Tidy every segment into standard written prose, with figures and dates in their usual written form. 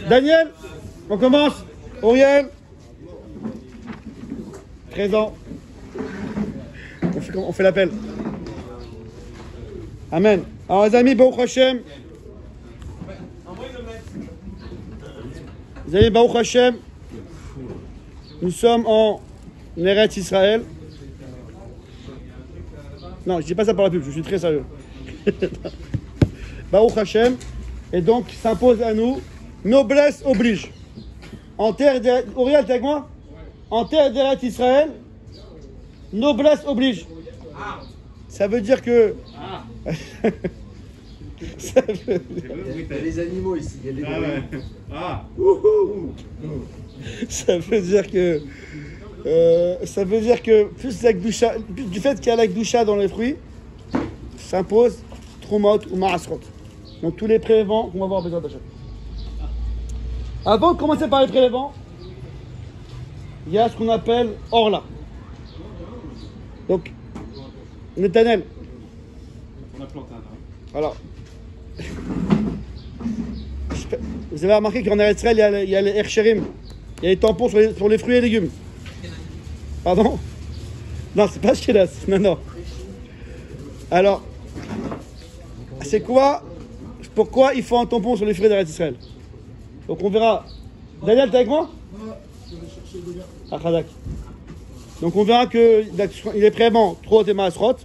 Daniel, on commence. Auriel, présent. On fait l'appel. Amen. Alors les amis, Baruch Hashem. Les amis, Baruch Hashem. Nous sommes en Eretz Israël. Non, je dis pas ça par la pub, je suis très sérieux. Baruch Hashem. Et donc, s'impose à nous, noblesse oblige. En terre d'Eretz... Auriel, t'es avec moi? En terre d'Eretz Israël, noblesse oblige. Ça veut dire que... Ça veut... Il y a les animaux ici, il y a les Ça veut dire que... ça veut dire que plus du fait qu'il y a la Gdusha dans les fruits, s'impose Trumot ou Maasrot. Donc tous les prélèvements qu'on va avoir besoin d'achat. Avant de commencer par les prélèvements, il y a ce qu'on appelle Orla. Donc, Netanel. On a planté un arbre. Alors, vous avez remarqué qu'en Eretz Israël, il y a les Ercherim. Il y a les tampons sur les fruits et légumes. Pardon? Non, c'est pas Shkedas. Non. Alors, c'est quoi? Pourquoi il faut un tampon sur les fruits d'Eretz Israël? Donc on verra. Daniel, t'es avec moi? Ah, Khadak. Donc on verra qu'il est vraiment trop de Maasrot,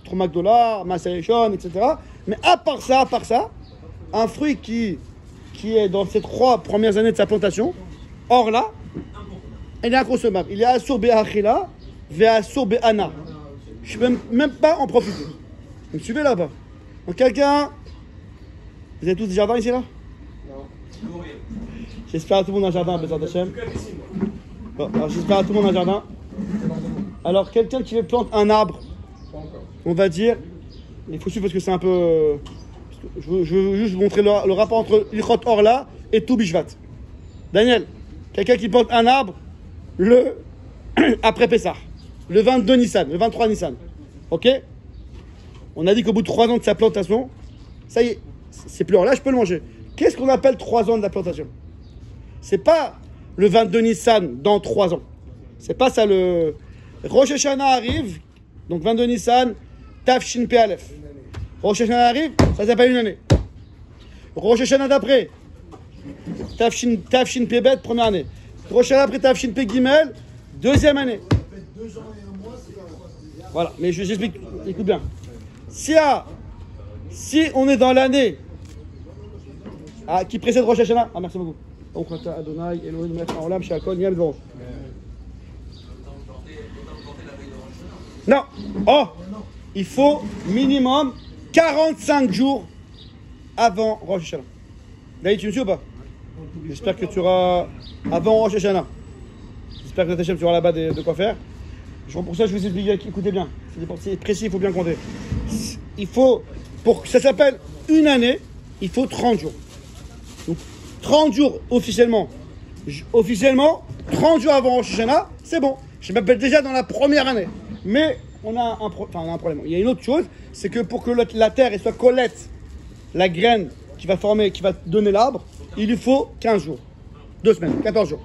trop Magdola, Maasarishon, etc. Mais à part ça, un fruit qui est dans ces 3 premières années de sa plantation, or là, il est inconsommable. Il est assour be'achila, ve'assour be'ana. Je ne peux même pas en profiter. Vous me suivez là-bas? Donc quelqu'un... Vous avez tous des jardins ici là? Non. J'espère à tout le monde un jardin, Bézard Hachem. Bon, alors j'espère à tout le monde un jardin. Alors quelqu'un qui veut planter un arbre, on va dire, il faut suivre parce que c'est un peu... Je veux juste vous montrer le rapport entre Ilchot Orla et tout Bishvat. Daniel, quelqu'un qui plante un arbre après Pessah, le 22 Nissan, le 23 Nissan. Ok? On a dit qu'au bout de 3 ans de sa plantation, ça y est, c'est plus là, je peux le manger. Qu'est-ce qu'on appelle 3 ans de la plantation? C'est pas le 22 Nissan dans 3 ans. C'est pas ça le... Rosh Hashanah arrive, donc 22 Nissan, Tafshin Pe Aleph. Rosh Hashanah arrive, ça s'appelle une année. Rosh Hashanah d'après, Tafshin Pe Bet, première année. Rosh Hashanah après Tafshin Pe Gimel, deuxième année. Voilà, mais j'explique, écoute bien. Si on est dans l'année qui précède Rosh Hashanah, merci beaucoup. Non, il faut minimum 45 jours avant Rosh Hashanah. Daï, tu me suis ou pas? J'espère que tu auras avant Rosh Hashanah. J'espère que tu auras là-bas de quoi faire. Pour ça, je vous explique, écoutez bien. C'est précis, il faut bien compter. Il faut, pour que ça s'appelle une année, il faut 30 jours. Donc, 30 jours officiellement. 30 jours avant Rosh Hashanah, c'est bon. Je m'appelle déjà dans la première année. Mais on a un problème. Il y a une autre chose, c'est que pour que la terre soit collecte, la graine qui va former, qui va donner l'arbre, il lui faut 15 jours. 2 semaines, 14 jours.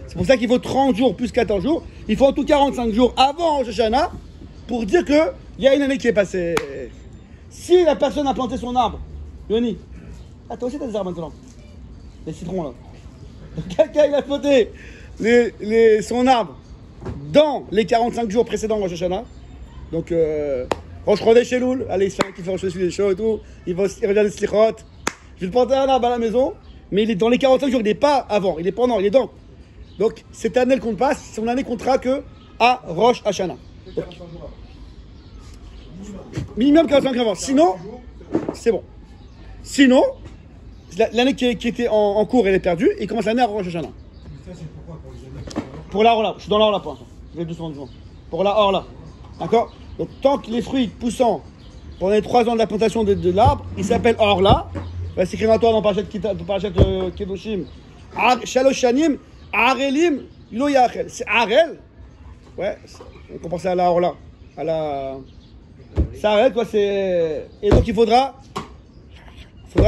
C'est pour ça qu'il faut 30 jours plus 14 jours. Il faut en tout 45 jours avant Rosh Hashanah pour dire qu'il y a une année qui est passée. Si la personne a planté son arbre, Yoni, toi aussi t'as des arbres maintenant. Les citrons là. Quelqu'un il a planté son arbre dans les 45 jours précédents Rosh Hashanah. Donc, Rosh Chodesh Elul, allez, il se fait un kiff Rosh Chodesh chaud et tout. Il regarde les slichot. Je vais planter un arbre à la maison, mais il est dans les 45 jours, il n'est pas avant, il est pendant, il est dans. Donc, cette année qu'on passe, c'est une année qu'on comptera que à Rosh Hashanah. Donc, minimum 45 jours avant. Sinon, c'est bon. Sinon, l'année qui était en cours, elle est perdue, et il commence l'année à Rosh Hashanah. Pour la Orla, je suis dans la Orla pour l'instant. Je vais doucement. Pour la Orla. D'accord? Donc, tant que les fruits poussant pendant les 3 ans de la plantation de l'arbre, il s'appelle Orla. C'est écrit dans toi dans Parashat Kedoshim. Shalosh Shanim, Arelim, Lo Yachel. C'est Arel. Ouais, on peut penser à la Orla. C'est Arel, quoi. Et donc, il faudra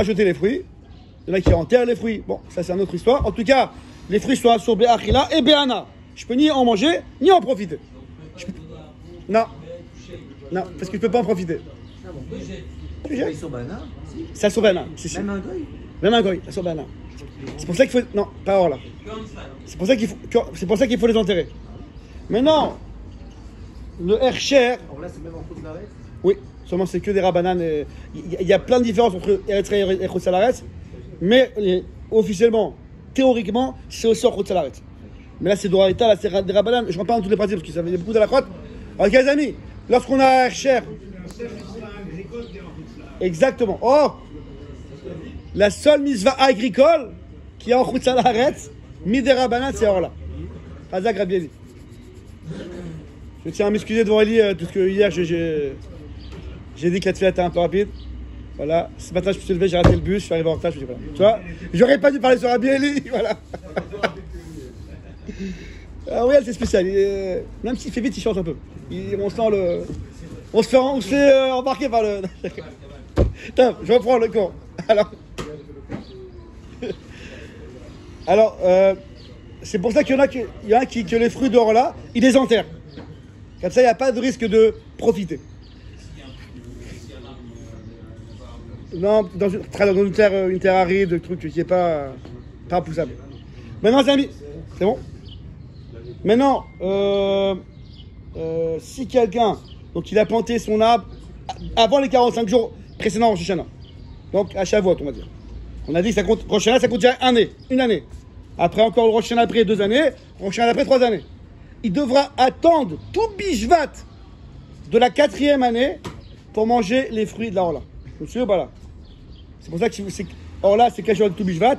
jeter les fruits. Il y en a qui enterrent les fruits. Bon, ça c'est une autre histoire. En tout cas, les fruits sont sur Be'achila et Be'ana. Je peux ni en manger, ni en profiter. Non. Non, parce que je ne peux pas en profiter. Ah bon. Tu Ils sont banals. Ça sur Be'ana. Si, si. Même un goy. Même un goy, ça sur Be'ana. C'est pour ça qu'il faut. Non, pas hors là. C'est pour ça qu'il faut les enterrer. Mais non, le Hercher. Alors là, c'est même en cause de l'arrêt. Oui, seulement c'est que des rabananes. Il y a plein de différences entre Eretz et Chutz La'aretz, mais officiellement, théoriquement, c'est aussi en Chutz La'aretz. Mais là, c'est d'Oraïta, là, c'est des rabananes. Je ne rentre pas dans toutes les pratiques parce que ça fait beaucoup de la crotte. Alors, les amis, lorsqu'on a un Hercher. Exactement. Oh, la seule mitzvah agricole qui est en Chutz La'aretz, Midei Rabbanan, c'est hors là. Hazak Rabbi Eli. Je tiens à m'excuser devant Eli, parce que hier j'ai dit que la tefila était un peu rapide. Voilà, ce matin je me suis levé, j'ai raté le bus, je suis arrivé en retard, je me suis dit voilà. Tu vois, j'aurais pas dû parler sur Rabbi Eli, voilà. Ah oui, c'est spécial. Même s'il fait vite, il change un peu. On sent le. On se fait embarquer par le. Attends, je reprends le cours. Alors, c'est pour ça qu'il y en a qui, que les fruits d'or là, ils les enterrent. Comme ça, il n'y a pas de risque de profiter. Non, dans une terre aride, le truc qui n'est pas poussable. Maintenant, les amis, c'est bon? Maintenant, si quelqu'un, donc il a planté son arbre avant les 45 jours précédents Rosh Hashanah, donc à Shavuot, on va dire. On a dit que ça compte, Rosh Hashanah, ça compte déjà une année. Après encore le Rosh Hashanah après 2 années, Rosh Hashanah après 3 années. Il devra attendre tout Bishvat de la 4e année pour manger les fruits de la Orla. Vous suivez ou pas là? C'est pour ça que Orla, c'est quelque chose de tout Bishvat.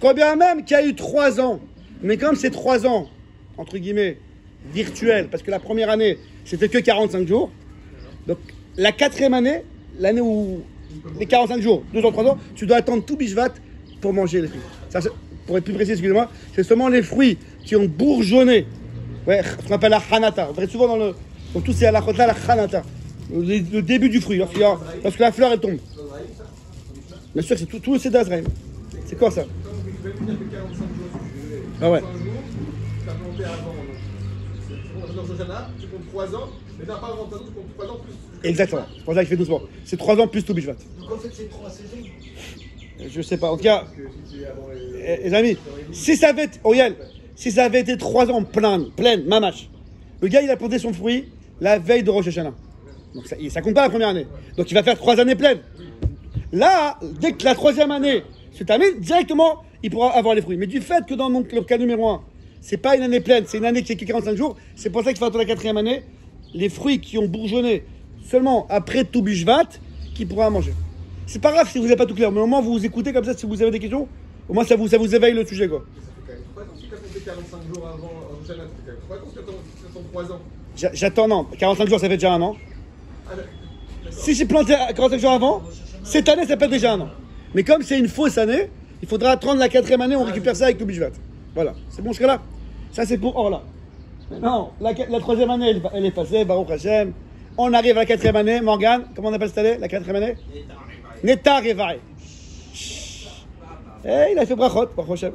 Quand bien même qu'il y a eu 3 ans, mais comme c'est 3 ans, entre guillemets, virtuels, parce que la première année, c'était que 45 jours. Donc la 4e année, l'année où les 45 jours, 2 ans, 3 ans, tu dois attendre tout Bishvat pour manger les fruits. Ça, pour être plus précis, excusez-moi, c'est seulement les fruits qui ont bourgeonné. Ouais, ce qu'on appelle la hanata. On verrait souvent dans tout c'est à la chota, la hanata. Le début du fruit, lorsque la fleur elle tombe. Bien sûr, c'est tout le Seder Azraïm. C'est quoi ça? Ah ouais. Tu as planté avant. Dans Rosh Hashanah, tu comptes 3 ans, mais t'as pas avant tu comptes 3 ans plus. Exactement. C'est pour ça qu'il fait doucement. C'est 3 ans plus tout Bishvat. Donc en fait, c'est 3 saisons. Je sais pas. En tout cas, les amis, si ça avait été 3 ans pleine, mamache, le gars il a planté son fruit la veille de Rosh Hashanah. Donc ça compte pas la première année. Donc il va faire 3 années pleines. Là, dès que la 3e année se termine, directement il pourra avoir les fruits. Mais du fait que dans le cas numéro 1, c'est pas une année pleine, c'est une année qui est 45 jours, c'est pour ça qu'il faut attendre la 4e année, les fruits qui ont bourgeonné seulement après tout Bishvat, qu'il pourra manger. C'est pas grave si vous n'avez pas tout clair, mais au moins vous écoutez comme ça si vous avez des questions, au moins ça vous éveille le sujet quoi. Si tu as compté 45 jours avant Rosh Hashanah, ça fait quand même 3 ans. J'attends, non, 45 jours ça fait déjà un an. Si j'ai planté 45 jours avant, cette année ça fait déjà un an. Mais comme c'est une fausse année, il faudra attendre la 4e année, on récupère ça avec le Bishvat. Voilà, c'est bon jusqu'à là. Ça c'est pour Orla. Non, la 3e année elle est passée, Baruch Hashem. On arrive à la 4e année, Morgane, comment on appelle cette année, la 4e année? Neta Revaï. Eh, il a fait brachot, Baruch Hashem.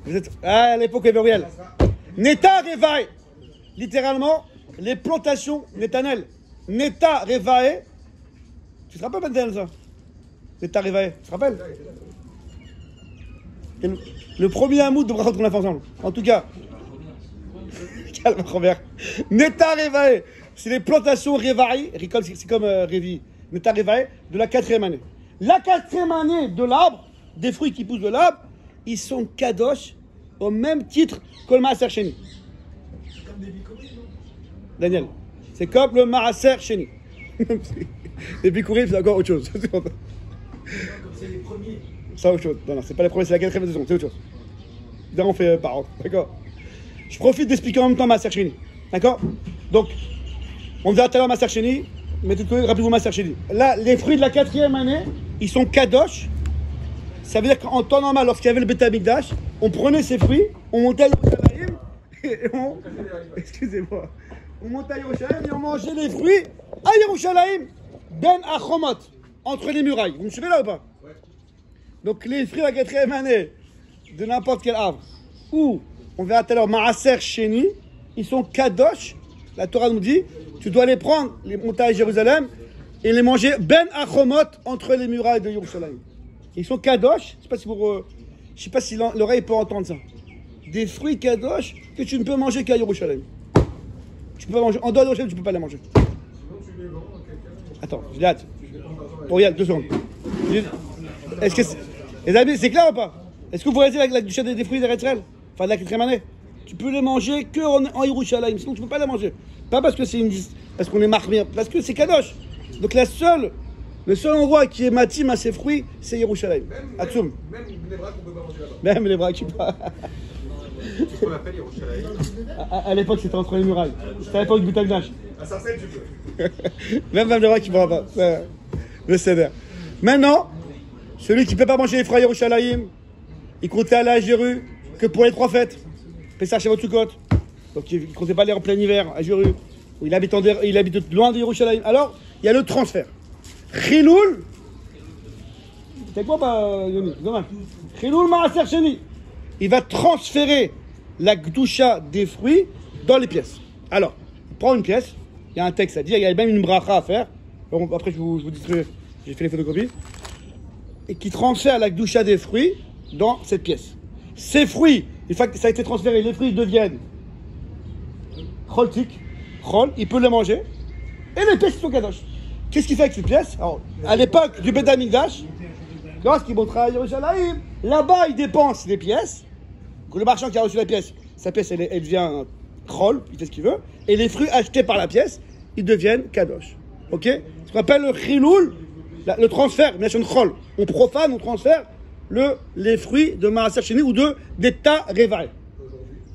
Vous êtes à l'époque Everiel. Neta Revaï. Littéralement, les plantations Netanel. Neta Revaï. Tu te rappelles maintenant ça? Neta Revaï, tu te rappelles? Le premier hamoud de brachot qu'on a fait ensemble. En tout cas. Calme, Robert. Neta Revaï. C'est les plantations Revaï. Récolte, c'est comme Révi. Neta Revaï de la 4e année. La 4e année de l'arbre, des fruits qui poussent de l'arbre, ils sont kadosh au même titre que le Maaser Sheni. C'est comme des bikurim, non? Daniel, c'est comme le Maaser Sheni. Les bikurim, c'est encore autre chose. Comme c'est les premiers. C'est autre chose. Non, c'est pas les premiers, c'est la 4e saison, c'est autre chose. Là, on fait par ordre, d'accord? Je profite d'expliquer en même temps Maaser Sheni, d'accord? Donc, on verra tout à l'heure Maaser Sheni, mais rappelez-vous Maaser Sheni. Là, les fruits de la 4e année, ils sont kadosh. Ça veut dire qu'en temps normal, lorsqu'il y avait le Beth Amikdash, on prenait ces fruits, on montait à Yerushalayim, et excusez-moi, on montait à Yerushalayim et on mangeait les fruits à Yerushalayim, ben Achomot, entre les murailles. Vous me suivez là ou pas? Donc les fruits de la quatrième année de n'importe quel arbre, ou on verra tout à l'heure Maaser Sheni, ils sont kadosh. La Torah nous dit, tu dois les prendre, les montagnes de Jérusalem, et les manger ben achomot entre les murailles de Yerushalayim. Ils sont kadosh. Je sais pas si l'oreille peut entendre ça. Des fruits kadosh que tu ne peux manger qu'à Yerushalayim. Tu peux pas manger en dehors de Yerushalayim, tu peux pas les manger. Sinon, tu les vends à quelqu'un. Attends, je l'ai hâte. Regarde, 2 secondes. Est-ce que les amis, c'est clair ou pas? Est-ce que vous voyez avec la ducha des fruits d'Eretzrel, enfin de la quatrième année, tu peux les manger que en Yerushalayim, sinon tu peux pas les manger. Pas parce que parce qu'on est marqué, parce que c'est kadosh. Donc le seul endroit qui est matim à ces fruits, c'est Yerushalayim. Atsoum. Même les bras qu'on peut pas manger là-bas. Même les bras qui pas. C'est ce qu'on appelle Yerushalayim. À l'époque, c'était entre les murailles. C'était à l'époque du Betagnash. À Sarcelles, tu peux. Même les bras qui ne pourra pas. Le céder. Maintenant, celui qui ne peut pas manger les fruits à Yerushalayim, il comptait aller à Jéru que pour les 3 fêtes. Pessah, Shavuot, Sukkot. Donc il ne comptait pas aller en plein hiver à Jéru. Il habite loin de Yerushalayim. Alors, il y a le transfert. Chiloul. C'est quoi, Yoni? Dommage. Chiloul Maaser Sheni. Il va transférer la gdusha des fruits dans les pièces. Alors, il prend une pièce. Il y a un texte à dire. Il y a même une bracha à faire. Après, je vous dirai. J'ai fait les photocopies. Et qui transfère la gdusha des fruits dans cette pièce. Ces fruits, une fois que ça a été transféré, les fruits deviennent choltik. Il peut les manger. Et les pièces sont kadosh. Qu'est-ce qu'il fait avec ces pièces? Alors, à l'époque du Beth Amikdash, lorsqu'il montra à Yerushalayim, là-bas il dépense les pièces. Le marchand qui a reçu la pièce, sa pièce elle devient chol, il fait ce qu'il veut. Et les fruits achetés par la pièce, ils deviennent kadosh. Ok? Ce qu'on appelle le chiloul, le transfert, bien sûr, chol. On profane, on transfère les fruits de Maaser Sheni ou d'Eta Revaï.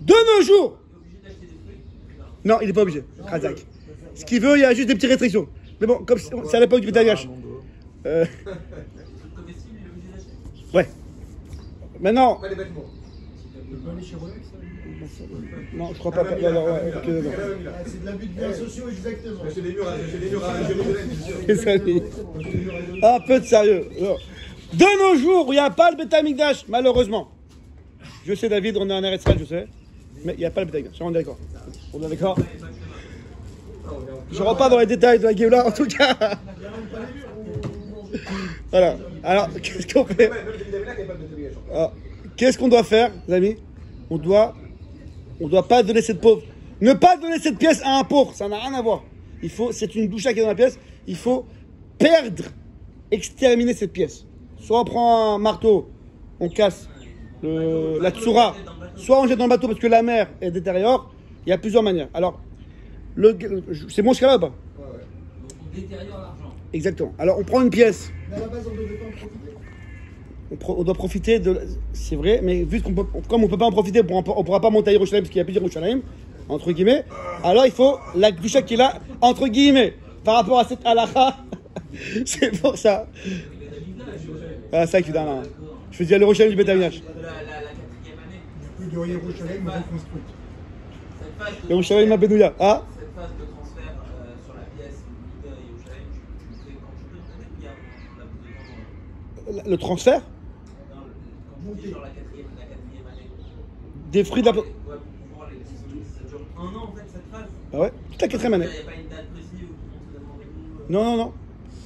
De nos jours. Non, il n'est pas obligé. Khazak. Ce qu'il veut, il y a juste des petites restrictions. Mais bon, comme c'est à l'époque du Betagnash. Ouais. Maintenant. Pas les vêtements. Non, je crois pas. Non, ouais, ok, non. C'est de l'abus de biens sociaux, exactement. J'ai des murs à Jérusalem, bien sûr. Un peu de sérieux. De nos jours, il n'y a pas le Beth Amikdash, malheureusement. Je sais, David, on est en Eretz Israël, je sais. Mais il n'y a pas le Beth Amikdash. On est d'accord. On est d'accord. Je ne rentre pas dans les détails de la Géoula, en tout cas. Voilà. Alors, qu'est-ce qu'on fait? Alors, qu'est-ce qu'on doit faire, les amis? On doit pas donner cette pauvre. Ne pas donner cette pièce à un pauvre, ça n'a rien à voir. C'est une doucha qui est dans la pièce. Il faut exterminer cette pièce. Soit on prend un marteau, on casse la tsura, soit on jette dans le bateau parce que la mer est détériore. Il y a plusieurs manières. Alors, c'est bon ce cas-là ou pas? Ouais. On détériore l'argent. Exactement. Alors, on prend une pièce. Mais à la base, on devait pas en profiter. On doit profiter de. C'est vrai, mais vu comme on ne peut pas en profiter, on ne pourra pas monter à Yerushalayim parce qu'il y a plus de Yerushalayim, entre guillemets. Alors, il faut la gdusha qui est là, entre guillemets, par rapport à cette halakha. C'est pour ça. Ah, ça qui est là. Je veux dire le Yerushalayim du Beth Amikdash. La quatrième année. Plus de Yerushalayim reconstruite. Cette phase de Yerushalayim Abedouya. Ah, cette phase de transfert sur la pièce de Yerushalayim, tu fais quand tu peux peut-être qu'il y a un laps de temps. le transfert Quand tu dis genre la quatrième année. des fruits de la. Ouais, pour pouvoir ça dure 1 an en fait cette phase. Ah ouais, toute la quatrième année. Il n'y a pas une date précise où tout le monde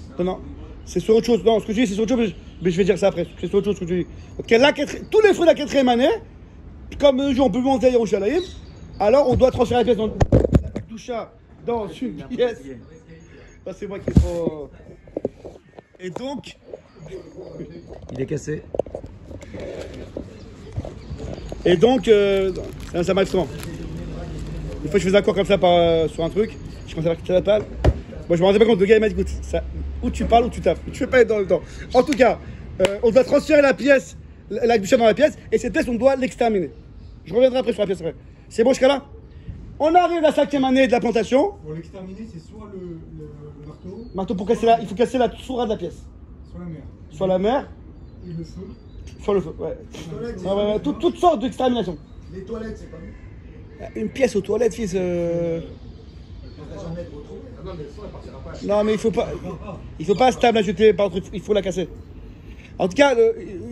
se demande. Non. C'est sur autre chose. Non, ce que je dis, c'est sur autre chose, mais je vais dire ça après. C'est sur autre chose que je dis. Donc, tous les fruits de la quatrième année, comme on peut monter à Yerushalayim, alors on doit transférer la pièce dans la doucha dans une pièce. Ça, c'est moi qui ai trop. Et donc. Il est cassé. Et donc, ça m'arrive souvent. Une fois, je faisais un cours comme ça sur un truc, je commençais à faire la palle. Moi, je me rendais pas compte, le gars, il m'a dit, écoute, ou tu parles ou tu tapes. Tu fais pas être dans le temps. En tout cas, on doit transférer la pièce, la bûche dans la pièce, et cette pièce, on doit l'exterminer. Je reviendrai après sur la pièce après. C'est bon jusqu'à là? On arrive à la 5e année de la plantation. Pour l'exterminer, c'est soit le marteau, Marteau pour casser il faut casser la sourate de la pièce. soit la mer. Soit la mer, Et le feu. soit le feu. Ouais. Les toilettes, c'est Ouais, pas mieux. toutes sortes d'extermination. Les toilettes, c'est pas mieux. Une pièce aux toilettes, fils. On va jamais être retrouvé. Non, mais le son, elle partira pas. Non, mais il faut pas stable la jeter, par contre, il faut la casser. En tout cas,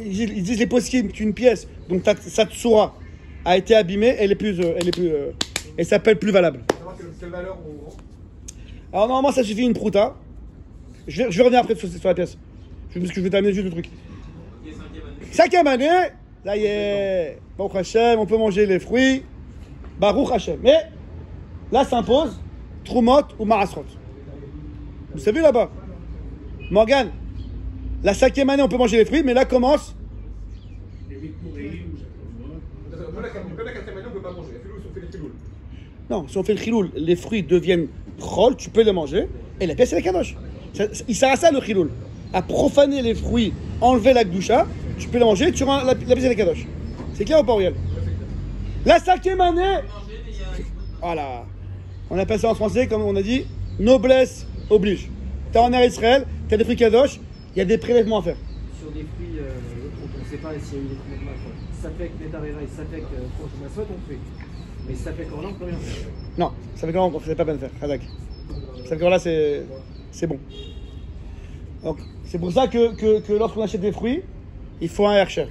ils disent les poskim qu'une pièce, donc sa tsoura, a été abîmée, elle s'appelle plus valable. Savoir quelle valeur on rend. Alors normalement, ça suffit une prouta. Je vais revenir après sur la pièce. Parce que je vais t'amener juste le truc. Ok, Cinquième année, ça y est, Baruch Hashem, on peut manger les fruits. Baruch Hashem. Mais là s'impose Trumot ou Marasrot. Vous savez là-bas, Morgan, la cinquième année on peut manger les fruits, mais là commence. Comme la quatrième année, on ne peut pas manger. Les filouls, on fait les filouls. Non, si on fait le chiloul, les fruits deviennent chol, tu peux les manger, et la pièce est la kadosh. Il sert à ça le chiloul, à profaner les fruits, enlever la gdoucha, tu peux les manger, tu rends la pièce est la kadosh. C'est clair ou pas, Auriel? La cinquième année, voilà, on appelle ça en français, comme on a dit, noblesse oblige. T'es en Eretz Israël, t'as des fruits kadosh, il y a des prélèvements à faire. Sur des fruits on ne sait pas s'il y a eu des prélèvements à faire. Ça fait que Netarera et ça fait que Masot, on fait. Mais ça fait qu'Orlan, on peut rien faire. Non, ça fait quand c'est pas bien de faire, Hadak. Ça fait que là, c'est bon. Donc, c'est pour ça que lorsqu'on achète des fruits, il faut un hercher.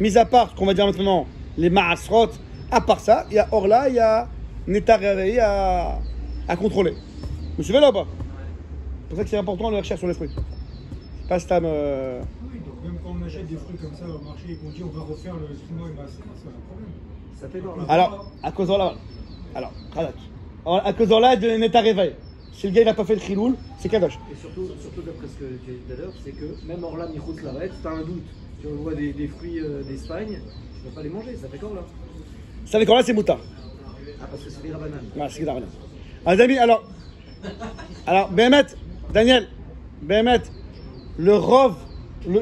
Mis à part ce qu'on va dire maintenant, les maasrot, à part ça, il y a Orla, il y a Netarera à contrôler. Vous suivez là ou pas? C'est pour ça que c'est important le hercher sur les fruits. C'est pas Stam. Oui, donc même quand on achète des fruits comme ça au marché et qu'on dit on va refaire le truma et maasrot, c'est un problème. Ça fait qu'Orlan. Alors, à cause d'Orla. Alors, Hadak. À cause d'Orla, de Netarera. Si le gars il n'a pas fait le chiloul, c'est kadosh. Et surtout d'après ce que tu as dit tout à l'heure, c'est que même Orlan, Michutz Laret, tu as un doute. Tu vois des fruits d'Espagne, tu ne peux pas les manger, ça fait qu'Orlan. Ça fait qu'Orla, c'est mouta. Ah, parce que c'est des rabanan. Voilà, c'est Rabanan. Alors, les amis, alors, Daniel, le rov,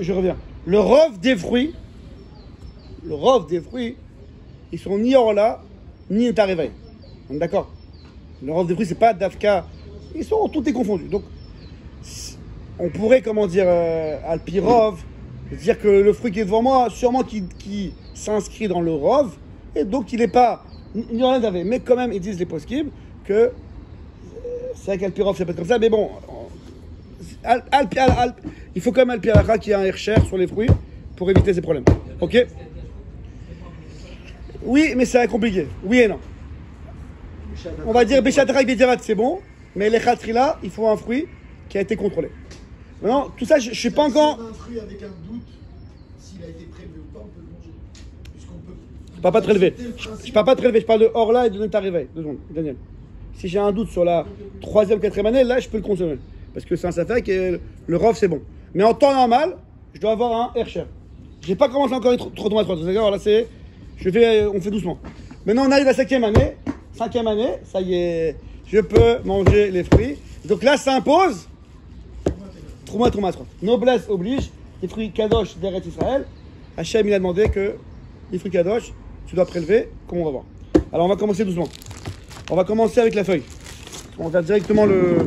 je reviens. Le rov des fruits, ils sont ni Orla, ni Netareva. On est d'accord? Le rov des fruits, c'est pas Dafka. Ils sont tout est confondu. Donc, on pourrait, comment dire, Alpirov, dire que le fruit qui est devant moi, sûrement qui s'inscrit dans le rov, et donc il n'est pas ni rien d'avait. Mais quand même, ils disent les poskim que c'est vrai qu'Alpirov, c'est pas comme ça, mais bon, il faut quand même Alpirach qui a un hercher sur les fruits pour éviter ces problèmes. Ok? Oui, mais c'est compliqué. Oui et non. On va dire Béchadrak Bédiavat, c'est bon, mais les Khatrila, il faut un fruit qui a été contrôlé. Maintenant, tout ça, je ne suis pas encore. Si on a un fruit avec un doute, s'il a été prélevé ou pas, on peut le manger. Puisqu'on peut. Je ne parle pas de prélever. Je parle pas de prélever, je parle de Orla et de Netareva. 2 secondes, Daniel. Si j'ai un doute sur la 3e, 4e année, là, je peux le consommer. Parce que c'est un safek et le rov, c'est bon. Mais en temps normal, je dois avoir un hercher. Je n'ai pas commencé encore à être trop droit. D'accord, là, c'est. On fait doucement. Maintenant, on arrive à la 5e année. 5e année, ça y est, je peux manger les fruits. Donc là, s'impose Trouma. Noblesse oblige, les fruits kadosh d'Eretz Israël. Hachem, il a demandé que les fruits kadosh, tu dois prélever, comme on va voir. Alors, on va commencer doucement. On va commencer avec la feuille. On va directement le.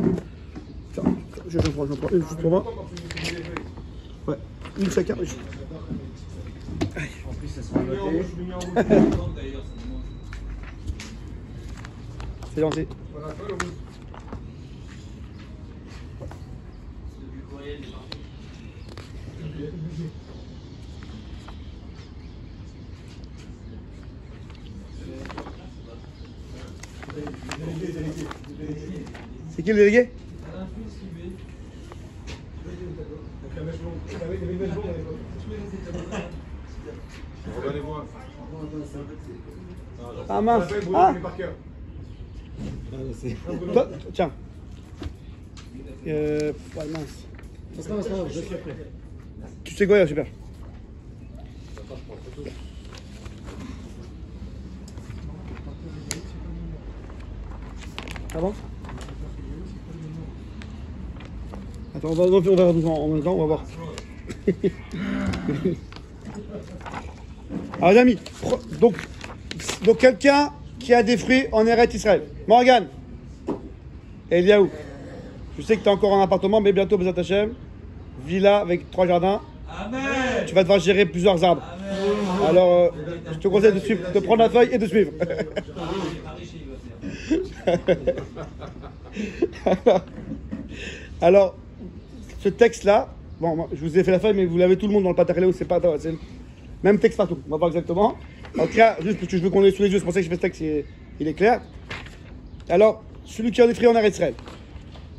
Je prends une juste pour moi. Ouais, une chacun. En plus, ça sent le C'est gentil. Voilà, toi, le rouge. Du courriel, c'est parti. C'est qui le délégué? Donc la mèche blonde. Il y avait une mèche blonde à l'époque. On va les voir. Ah mince. Ça s'appelle Bruno, Ah, il est par cœur. toi, tiens. Ouais, mince. C'est pas grave, je suis prêt. Tu sais quoi, super. Ah bon? Attends, on va en même temps, on va voir. Alors les amis, donc quelqu'un qui a des fruits en Eretz Israël. Morgan, Eliaou, je sais que tu es encore en appartement, mais bientôt, Bezat Hashem, villa avec 3 jardins. Amen. Tu vas devoir gérer plusieurs arbres. Alors, je te conseille de prendre la feuille et de suivre. Alors, ce texte-là, Bon, moi, je vous ai fait la feuille, mais vous l'avez tout le monde dans le Pataréo, c'est pas. C'est le même texte partout. On va voir exactement. En tout cas, juste parce que je veux qu'on l'ait sous les yeux, c'est pour ça que je fais ce texte, il est clair. Alors, celui qui a des fruits en arrêt Israël.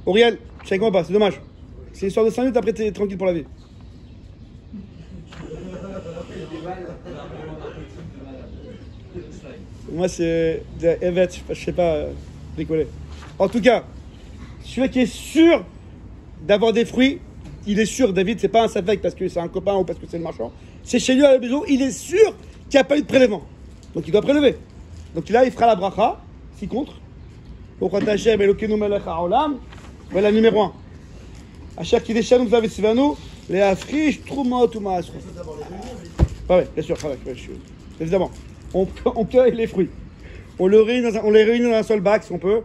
Auriel, tu sais comment pas, c'est dommage. C'est une histoire de 5 minutes, après t'es tranquille pour la vie. Moi, c'est Evet, je sais pas décoller. En tout cas, celui qui est sûr d'avoir des fruits, il est sûr, David, c'est pas un safek parce que c'est un copain ou parce que c'est le marchand. C'est chez lui à la maison, il est sûr qu'il n'y a pas eu de prélèvement. Donc il doit prélever. Donc là, il fera la bracha, s'il contre. Voilà numéro 1. Asher qui déchire nous avait Sivano, les afriches, Trouma, Touma. Ouais, bien sûr, évidemment. On cueille les fruits. On les réunit dans un seul bac, si on peut.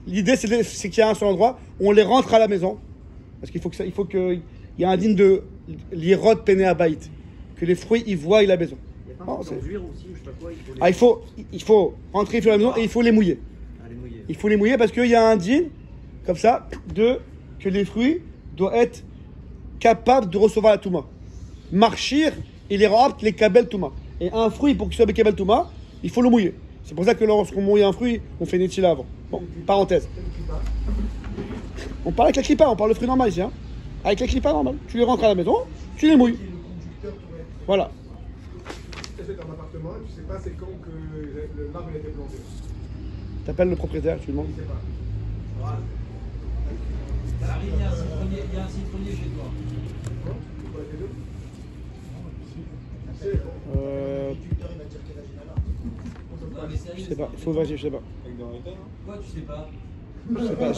L'idée, c'est qu'il y a un seul endroit. On les rentre à la maison. Parce qu'il faut qu'il y ait un digne de l'irod péné à baït. Que les fruits, ils voient la maison. Il y a pas un d'enduire aussi, ou je sais pas quoi. Il faut rentrer à la maison et il faut les mouiller. Il faut les mouiller parce qu'il y a un digne, comme ça, que les fruits doivent être capables de recevoir la touma. Marchir, il est rapte les kabel touma. Et un fruit, pour qu'il soit kabel touma, il faut le mouiller. C'est pour ça que lorsqu'on mouille un fruit, on fait netila avant. Bon, parenthèse. On parle avec la clipa, on parle le fruit normal ici. Hein. Avec la clipa normale. Tu les rentres à la maison, tu les mouilles. Voilà. Tu achètes un appartement et tu sais pas c'est quand que l'arbre a été planté. T'appelles le propriétaire, tu lui demandes. Je sais pas. T'arrives, il y a un citronnier chez toi. Non, mais sérieux, Je sais pas, il faut vérifier, je sais pas. Quoi, tu sais pas? Je sais pas,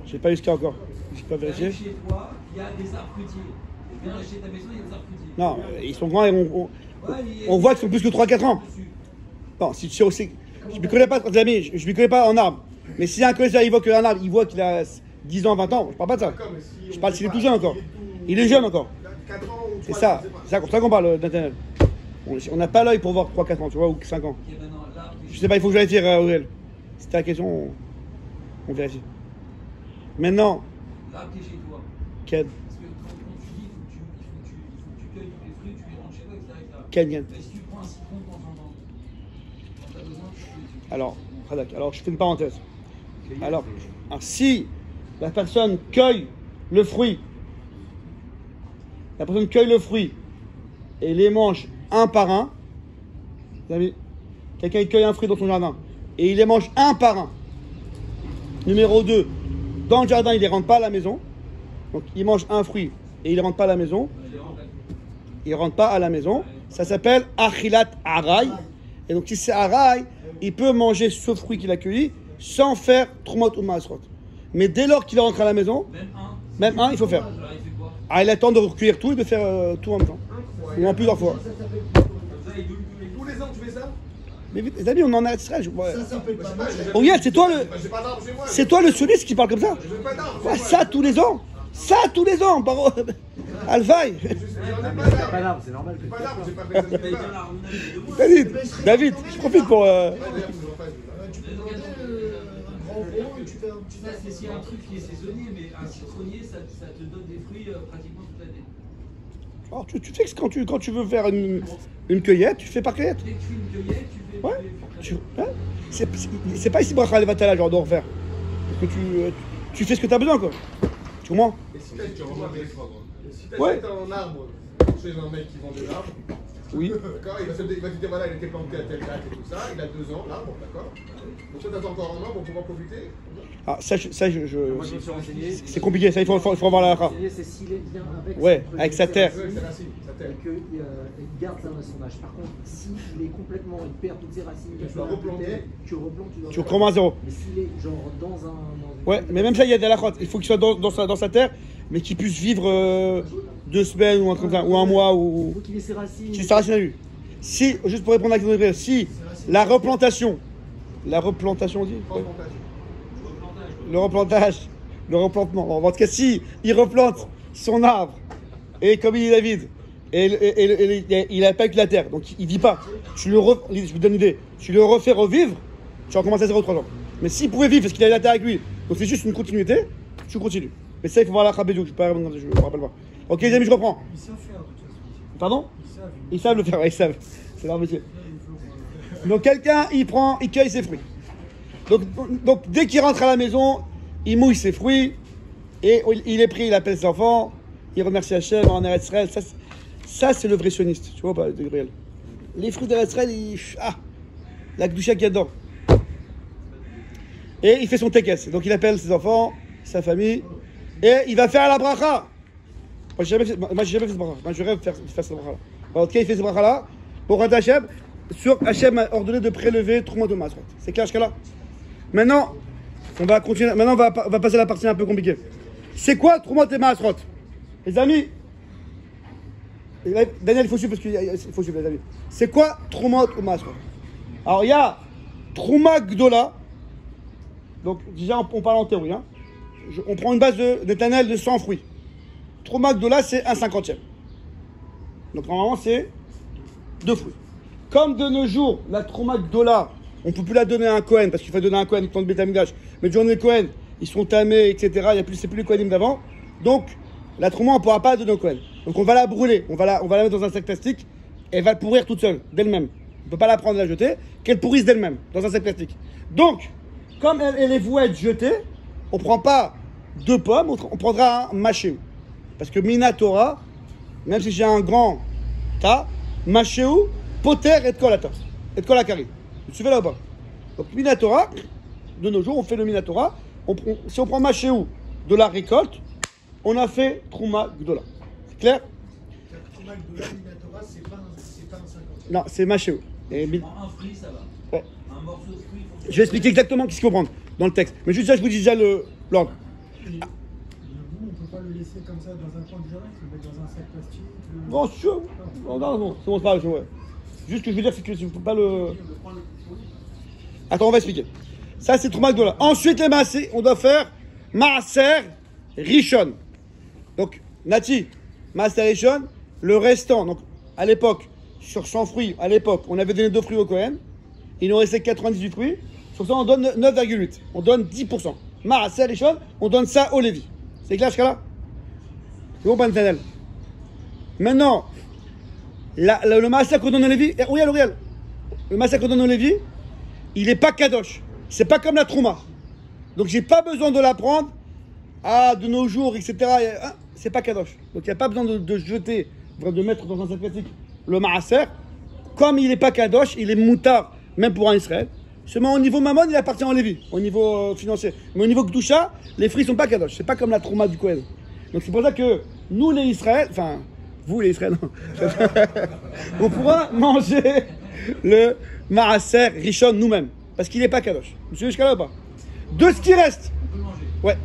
j'ai pas eu ce cas encore. J'ai pas vérifié. Chez toi, il y a des arbres fruitiers. Tu viens acheter ta maison, il y a des arbres fruitiers. Non, ils sont grands et on voit qu'ils sont plus que 3-4 ans. Non, si tu sais, je ne connais pas, amis, je ne connais pas en arbre. Mais si un collègue il voit qu'un arbre, il voit qu'il a 10 ans, 20 ans, je parle pas de ça. Je parle s'il est tout jeune encore. Il est jeune encore. C'est ça, c'est ça qu'on parle d'Internet. On n'a pas l'œil pour voir 3-4 ans, tu vois, ou 5 ans. Je sais pas, il faut que je vérifie, Aurel. C'était la question, on vérifie. Maintenant, L'arbre qui est chez toi. Ken. Parce que quand tu dis, il faut que tu cueilles tous les fruits, tu les rentres chez toi, etc. Ken. Mais si tu prends un citron de temps en temps, quand tu as besoin, tu cueilles. Alors, je fais une parenthèse. Alors, si la personne cueille le fruit, et les mange un par un, vous avez, quelqu'un cueille un fruit dans son jardin, et il les mange un par un. Numéro 2, dans le jardin, il ne les rentre pas à la maison. Donc, il mange un fruit et il ne rentre pas à la maison. Il ne rentre pas à la maison. Ça s'appelle Achilat Aray. Et donc, si c'est Aray, il peut manger ce fruit qu'il a cueilli sans faire Trumot ou Maasrot. Mais dès lors qu'il rentre à la maison, même un, il faut faire. Alors, il fait quoi? Ah, il attend de recueillir tout et de faire tout en même temps. Ou en plusieurs fois. Tous les ans tu fais ça? Mais vite, les amis, on en a extrait. Ça fait pas mal. Regarde, c'est toi le. J'ai pas d'arbre chez moi. C'est toi le sioniste qui parle comme ça. Je veux pas d'arbre. Ouais, ça tous les ans. Ça tous les ans. Alvaï. J'en ai pas Pas d'arbre. d'arbre, c'est normal que Pas tu d'arbre, j'ai pas fait ça. T'allais dire la Ramonade de moi. David, je profite pour. Tu peux demander un grand gros et tu fais un petit Ça, c'est s'il y a un truc qui est saisonnier, mais un citronnier, ça te donne des fruits pratiquement toute l'année. Alors, tu fais que quand tu veux faire une cueillette, tu fais par cueillette. Dès que tu fais une cueillette, tu fais. Ouais. C'est pas ici Bracha Levatala, genre de refaire. Parce que tu fais ce que tu as besoin, quoi. Tu comprends? Et si t'achètes Ouais. un arbre chez un mec qui vend des arbres, Oui. d'accord, il va te dire voilà, il a été planté à telle date et tout ça, il a 2 ans, l'arbre, d'accord. Donc toi t'attends encore un an pour pouvoir profiter. Ah, ça, Moi, je me suis renseigné. c'est compliqué, ça, il faut avoir la racha. C'est s'il est bien avec Ouais, son avec sa terre. Ouais, c'est racine, ça Et t'aide. qu'il garde son âge. Par contre, s'il est complètement, il perd toutes ses racines, Tu dois replanter. tu replantes, tu dois Tu recommences à zéro. Mais s'il est genre dans un. Ouais, mais même ça, il y a des halachot. Il faut qu'il soit dans sa terre, mais qu'il puisse vivre 2 semaines ou un truc comme ça, ou un mois, Il ou. faut qu'il ait ses racines. Qu'il sa racine à lui. Si, juste pour répondre à la question de Gabriel, si la replantation, on dit ouais. Le replantement. En tout cas, si il replante son arbre, et comme il est David, et il n'a pas eu que la terre, donc il dit pas, je vous donne une idée, tu le refais revivre, tu recommences à 0,3 ans. Mais s'il pouvait vivre parce qu'il a la terre avec lui, donc c'est juste une continuité, tu continues. Mais ça, il faut voir la Khabedou, je ne me rappelle pas. Ok, les amis, je reprends. Ils savent faire de toute façon. Pardon? Ils savent. Ils savent le faire, ouais, ils savent. C'est leur métier. Donc quelqu'un, il cueille ses fruits. Donc dès qu'il rentre à la maison, il mouille ses fruits, et il est pris, il appelle ses enfants, il remercie Hachem en Eretz Israël. Ça c'est le vrai sioniste, tu vois pas, Gabriel. Les fruits d'Eretz Israël, la Gdoucha qu'il y a dedans. Et il fait son tekes, donc il appelle ses enfants, sa famille, et il va faire la bracha. Moi j'ai jamais fait cette bracha, moi je rêve de faire cette bracha là. En tout cas il fait cette bracha là, pour Hachem, sur Hachem a ordonné de prélever Troumot de Maasrot. C'est clair jusqu'à là? Maintenant, on va continuer. Maintenant, on va passer à la partie un peu compliquée. C'est quoi Troumot et Maasrot? Les amis, Daniel, il faut suivre parce qu'il faut suivre les amis. C'est quoi Troumot ou Maasrot? Alors, il y a Trouma Gdola. Donc, déjà, on parle en théorie. Hein. On prend une base d'éternel de 100 fruits. Trouma Gdola, c'est 1/50. Donc, normalement, c'est 2 fruits. Comme de nos jours, la Trouma Gdola, on ne peut plus la donner à un Kohen, parce qu'il faut donner à un Kohen dans le Beth Amikdash. Mais durant les Kohen, ils sont tamés, etc. C'est plus les Kohenim d'avant. Donc, la Trouma, on ne pourra pas la donner au Kohen. Donc, on va la brûler. On va la mettre dans un sac plastique. Et elle va pourrir toute seule, d'elle-même. On ne peut pas la prendre et la jeter. Qu'elle pourrisse d'elle-même, dans un sac plastique. Donc, comme elle est vouée à être jetée, on ne prend pas 2 pommes, on prendra un machéou. Parce que Mina Torah, même si j'ai un grand tas, machéou, poter et kolata. Et kolakari. Vous suivez là ou pas? Donc, Minatora, de nos jours, on fait le Minatora. Si on prend Machéou de la récolte, on a fait Trouma Gdola. C'est clair? Trouma Gdola, Minatora, c'est pas un 50. Non, c'est Machéou. Un fruit, ça va. Ouais. Un morceau de fruit, il faut... Je vais expliquer exactement ce qu'il faut prendre dans le texte. Mais juste ça, je vous dis déjà l'ordre. Et le bout, on ne peut pas le laisser comme ça dans un coin du jardin, il faut le mettre dans un sac plastique. Bon, sûr. Non, c'est bon, c'est pas grave, ouais. Juste ce que je veux dire, c'est que je ne peux pas le... Attends, on va expliquer. Ça, c'est Trouma Gdola. Ensuite, les Maasé, on doit faire Maaser Rishon. Donc, Nati, Maaser Rishon, le restant. Donc, à l'époque, sur 100 fruits, à l'époque, on avait donné 2 fruits au Kohen. Il nous restait 98 fruits. Sur ça, on donne 9,8. On donne 10%. Maaser Rishon, on donne ça au Lévi. C'est clair jusqu'à là? C'est bon, Pantanel. Maintenant, le massacre qu'on donne au Lévi, Uriel, le massacre qu'on donne au Lévi, il n'est pas kadosh. C'est pas comme la trouma. Donc j'ai pas besoin de la prendre de nos jours, etc. C'est pas kadosh. Donc il n'y a pas besoin de jeter, de mettre dans un sac plastique le maaser. Comme il n'est pas kadosh, il est moutard, même pour un Israël. Seulement au niveau mammon, il appartient au Lévi, au niveau financier. Mais au niveau Gdoucha, les fruits sont pas kadosh. C'est pas comme la trouma du Kohen. Donc c'est pour ça que nous les Israël, enfin vous les Israël, on pourra manger le maaser rishon nous-mêmes. Parce qu'il n'est pas kadosh. Vous suivez jusqu'à là ou pas? De ce qui reste. On peut le manger. Ouais.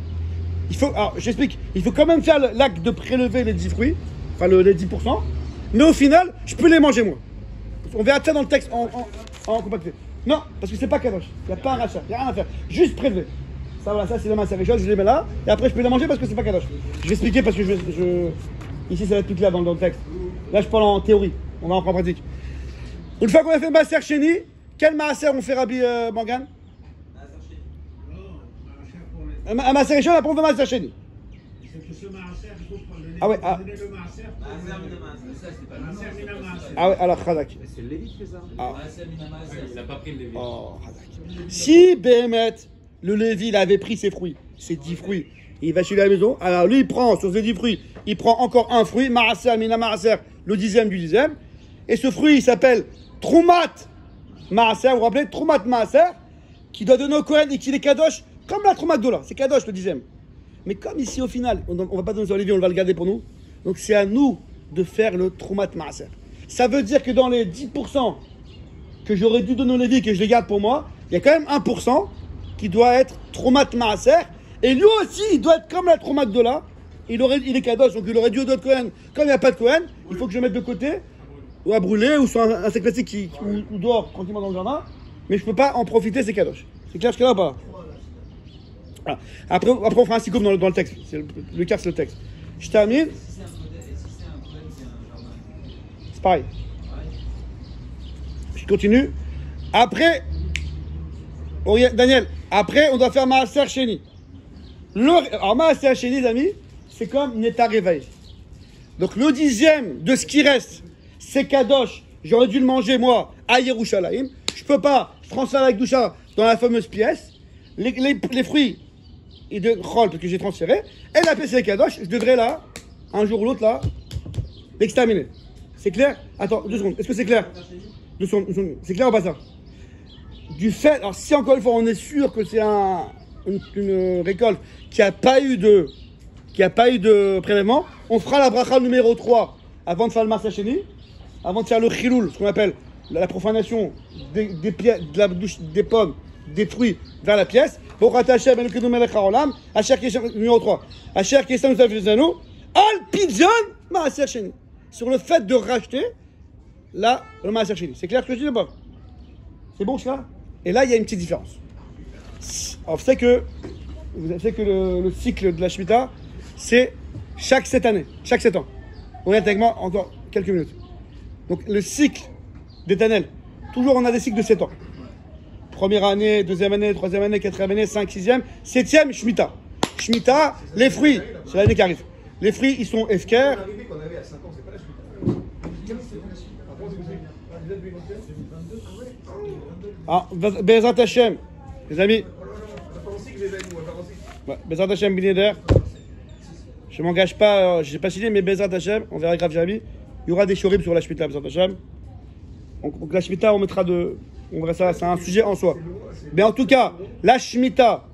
Alors, j'explique. Il faut quand même faire l'acte de prélever les 10 fruits. Enfin, les 10%. Mais au final, je peux les manger moi. On verra ça dans le texte en compacté. Non, parce que c'est pas kadosh. Il n'y a pas un rachat. Il n'y a rien à faire. Juste prélever. Ça, voilà, ça c'est le maaser rishon. Je les mets là. Et après, je peux les manger parce que c'est pas kadosh. Je vais expliquer parce que ici, ça va être plus clair dans le texte. Là, je parle en théorie. On va en prendre en pratique. Une fois qu'on a fait maaser sheni, quel maaser on fait, Rabbi Morgan? Un maaser rishon, après on fait maaser sheni. C'est que ce maaser, il faut prendre Ah ouais, donner le maaser. Ça, c'est pas le Maaser mina maaser. Ah ouais, alors Khadak. C'est le Lévi qui fait ça. Maaser mina maaser. Il n'a pas pris le Lévi. Oh, Khadak. Si Béhémet, le Lévi, il avait pris ses fruits, ses 10 fruits, il va chez la maison, alors lui il prend sur ses 10 fruits, il prend encore un fruit, maaser mina maaser, le 10e du 10e, et ce fruit il s'appelle Troumat Maaser, vous vous rappelez, Troumat Maaser, qui doit donner au Kohen et qui est kadosh, comme la Troumat Gdola, c'est kadosh le 10e. Mais comme ici au final, on ne va pas donner ça au Lévi, on va le garder pour nous, donc c'est à nous de faire le Troumat Maaser. Ça veut dire que dans les 10% que j'aurais dû donner au Lévi, que je les garde pour moi, il y a quand même 1% qui doit être Troumat Maaser, et lui aussi, il doit être comme la Troumat Gdola, il est kadosh, donc il aurait dû donner au Kohen. Comme il n'y a pas de Kohen, il faut que je le mette de côté, ou à brûler, ou sur un sac plastique ou dehors, tranquillement dans le jardin. Mais je ne peux pas en profiter, c'est kadosh. C'est clair jusqu'à là ou pas? Voilà. Après, on fera un sikoum dans le texte. Le quart, c'est le texte. Je termine. Si c'est un Kohen qui a un jardin. C'est pareil. Je continue. Après, Daniel, après, on doit faire Maaser Sheni. Alors, Maaser Sheni, les amis, c'est comme Neta Réveil. Donc, le 10e de ce qui reste, c'est Kadosh. J'aurais dû le manger, moi, à Yerushalayim. Je peux pas transférer avec Doucha dans la fameuse pièce. Les fruits, et de Chol, parce que j'ai transféré. Et la pièce, c'est Kadosh. Je devrais là, un jour ou l'autre, là, l'exterminer. C'est clair? Attends, 2 secondes. Est-ce que c'est clair? 2 secondes. C'est clair ou pas ça? Du fait, alors si encore une fois on est sûr que c'est une récolte qui n'a pas eu de prélèvement, on fera la bracha numéro 3 avant de faire le Maaser Sheni, avant de faire le chiloul, ce qu'on appelle la profanation des pommes, des fruits vers la pièce. Numéro 3. Al pidyon Maaser Sheni. Sur le fait de racheter le Maaser Sheni. C'est clair ce que je dis ou pas? C'est bon ça? Et là, il y a une petite différence. Alors, vous savez que le cycle de la Shemitah, c'est chaque 7 années, chaque 7 ans. On est avec moi encore quelques minutes. Donc, le cycle d'Éternel, toujours on a des cycles de 7 ans. Première année, deuxième année, troisième année, quatrième année, 5, 6e, 7e, Shemitah. Shemitah, les fruits, c'est l'année qui arrive. Les fruits, ils sont efker. L'arrivée qu'on avait à 5 ans, c'est pas la Shemitah. Ah, Bezrat Hashem, les amis. Ouais, Bezrat Hashem, Bineder. Je m'engage pas, j'ai pas signé, mais Bezrat Hashem, on verra grave Jérémy. Il y aura des shorib sur la Shemitah, Bezrat Hashem. Donc la Shemitah, on verra ça, c'est un sujet en soi. Mais en tout cas, la Shemitah,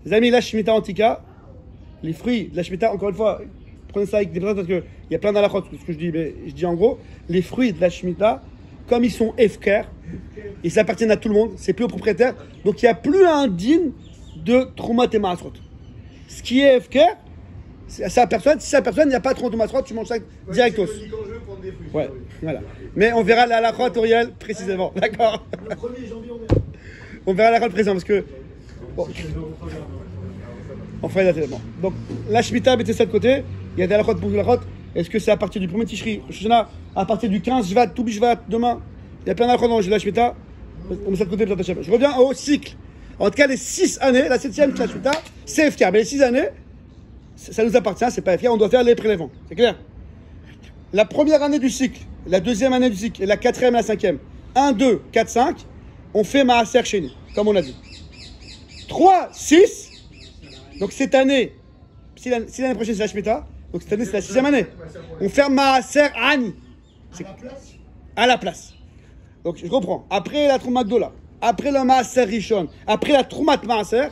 les amis, la Shemitah antika, les fruits de la Shemitah, encore une fois, prenez ça avec des personnes parce qu'il y a plein d'alakhot, ce que je dis, mais je dis en gros, les fruits de la Shemitah, comme ils sont efker, ils appartiennent à tout le monde, c'est plus au propriétaire, donc il n'y a plus un din de Troumat et Maasrot. Ce qui est efker, c'est à sa personne, si sa personne, il n'y a pas de Troumat et Maasrot, tu manges ça directos. Ouais, voilà. Mais on verra la halakha Oriel précisément, d'accord? Le 1er janvier, on verra la halakha précisément parce que. Bon. On fera les dates. Donc la Shemitah, mettez ça de côté, il y a des halakhot pour la halakha. Est-ce que c'est à partir du 1er Tishri, à partir du 15 Shvat, tout Bishvat, demain? Il y a plein d'halakha dans la Shemitah. On met ça de côté, peut-être. Je reviens au cycle. En tout cas, les 6 années, la 7e de la Shemitah, c'est FK. Mais les 6 années, ça nous appartient, c'est pas FK, on doit faire les prélèvements. C'est clair? La première année du cycle, la deuxième année du cycle, et la 4e et la 5e, 1, 2, 4, 5, on fait Maaser Sheni, comme on a dit. 3, 6, donc cette année, si l'année prochaine c'est la Shemitah, donc cette année c'est la 6e année, on fait Maaser Ani. À la place. Donc je comprends. Après la Troumat Gdola, après le Maaser Rishon, après la Troumat Maaser,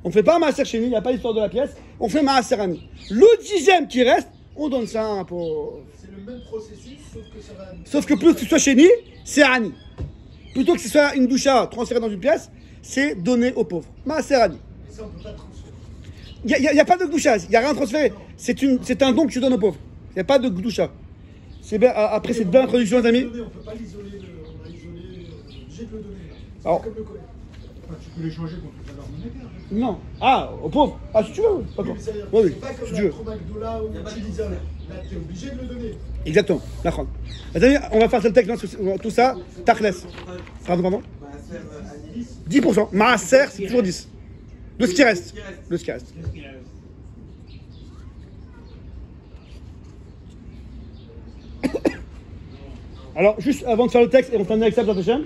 on ne fait pas Maaser Sheni, il n'y a pas l'histoire de la pièce, on fait Maaser Ani. Le 10e qui reste, on donne ça pour. c'est le même processus, Sauf que plus que ce soit Sheni, c'est Ani. Plutôt que ce soit une doucha transférée dans une pièce, c'est donné aux pauvres. Maaser Ani. Et ça, on ne peut pas transférer. Il n'y a pas de doucha, il n'y a rien transféré. C'est un don que tu donnes aux pauvres. Il n'y a pas de doucha. C'est bien, après cette belle introduction, les amis. On ne peut pas l'isoler, on a isolé, obligé de le donner. C'est Alors, comme le collet. Tu peux l'échanger contre une valeur monétaire. non. Ah, aux pauvres. Ah, si tu veux. D'accord. Oui, c'est-à-dire, Oui, oui. c'est pas comme Si tu la veux. Troumat Gdola où tu l'isoles. Là, tu es obligé de le donner. Exactement. La chante. Les amis, on va faire ce texte, tout ça. Tachles. Pardon. Maaser Ani. 10%. Maaser, c'est toujours 10. De ce qui reste. De ce qui reste. Qu'est-ce qu'il y a? Alors, juste avant de faire le texte, et on termine avec ça, Hashem,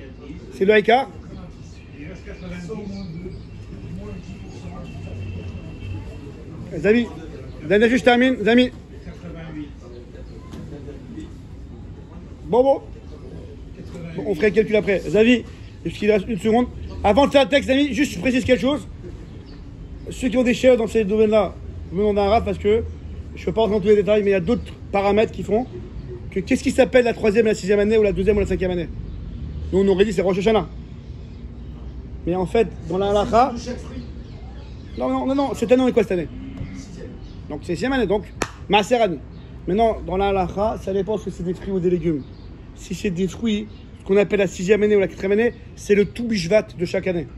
c'est le Haïkar. Il reste 90. Les amis, juste je termine. Les amis, 88. bon, on ferait le calcul après. Les amis, il reste une seconde. Avant de faire le texte, les amis, juste je précise quelque chose. Ceux qui ont des chefs dans ces domaines-là, vous me demandez un raf parce que je ne peux pas rentrer dans tous les détails, mais il y a d'autres paramètres qui font que qu'est-ce qui s'appelle la 3e et la 6e année ou la 2e ou la 5e année. Nous, on aurait dit c'est Rosh Hashanah. Mais en fait, dans la halakha. De chaque fruit. Non, cette année, on est quoi cette année? Donc c'est 6e année, donc Maaser Ani. Maintenant, dans la halakha, ça dépend si c'est des fruits ou des légumes. Si c'est des fruits, ce qu'on appelle la 6e année ou la 4e année, c'est le tout bishvat de chaque année.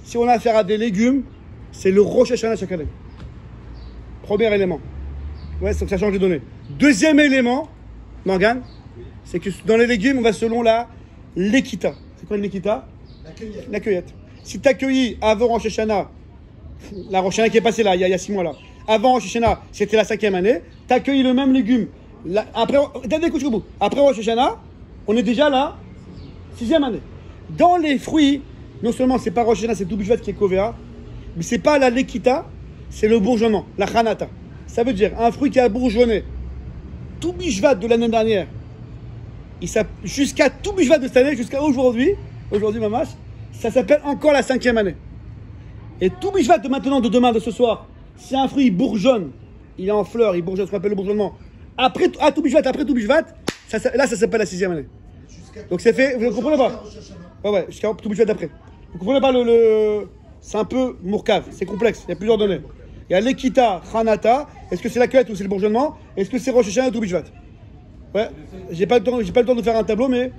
Si on a affaire à des légumes, c'est le Rosh Hashanah chaque année. Premier élément. Ouais, ça change de données. Deuxième élément, Morgane, c'est que dans les légumes, on va selon l'équita. C'est quoi l'équita? La cueillette. La cueillette. Si tu as cueilli avant Rosh Hashanah La Rosh Hashanah qui est passée là, il y a 6 mois là. Avant Rosh Hashanah, c'était la 5e année. Tu as cueilli le même légume. Après Rosh Hashanah, on est déjà là, 6e année. Dans les fruits, non seulement c'est pas Rosh Hashanah, c'est tout Bishvat qui est Kovea, mais c'est pas la Lekita, c'est le bourgeonnement, la Hanata. Ça veut dire un fruit qui a bourgeonné. Tout Bishvat de l'année dernière, jusqu'à tout Bishvat de cette année, jusqu'à aujourd'hui Mamash, ça s'appelle encore la 5e année. Et tout Bishvat de maintenant, de demain, de ce soir, si un fruit bourgeonne, il est en fleur, il bourgeonne, ce qu'on appelle le bourgeonnement. Après tout Bishvat, là ça s'appelle la 6e année. Donc c'est fait, vous ne comprenez pas? Ouais, jusqu'à tout Bishvat d'après. Vous comprenez pas c'est un peu mourkav, c'est complexe, il y a plusieurs données. Il y a l'Ekita, Hanata, est-ce que c'est la cueillette ou c'est le bourgeonnement? Est-ce que c'est Rosh Hashanah ou tout Bishvat? Ouais, j'ai pas le temps de faire un tableau, mais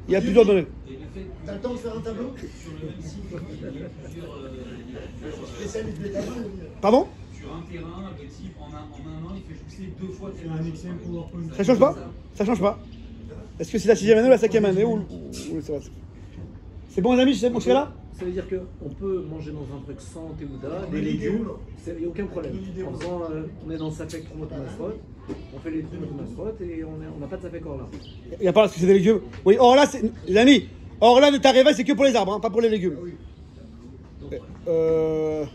il y a plusieurs données. T'as le temps de faire un tableau? Pardon? Sur un terrain, le type en un an, il fait pousser 2 fois. C'est un Excel PowerPoint. Ça change pas? Ça change pas. Est-ce que c'est la 6e année ou la 5e année ou c'est bon les amis, c'est bon jusqu'à là? Ça veut dire qu'on peut manger dans un truc sans Théouda, des légumes, il n'y a aucun problème. En faisant, on est dans le Safek Trumot Masrot, on fait les Trumot Masrot et on n'a pas de Safek Orla. Il n'y a pas parce que c'est des légumes. Oui, or là, les amis, or là de ta réveil, c'est que pour les arbres, hein, pas pour les légumes. Alors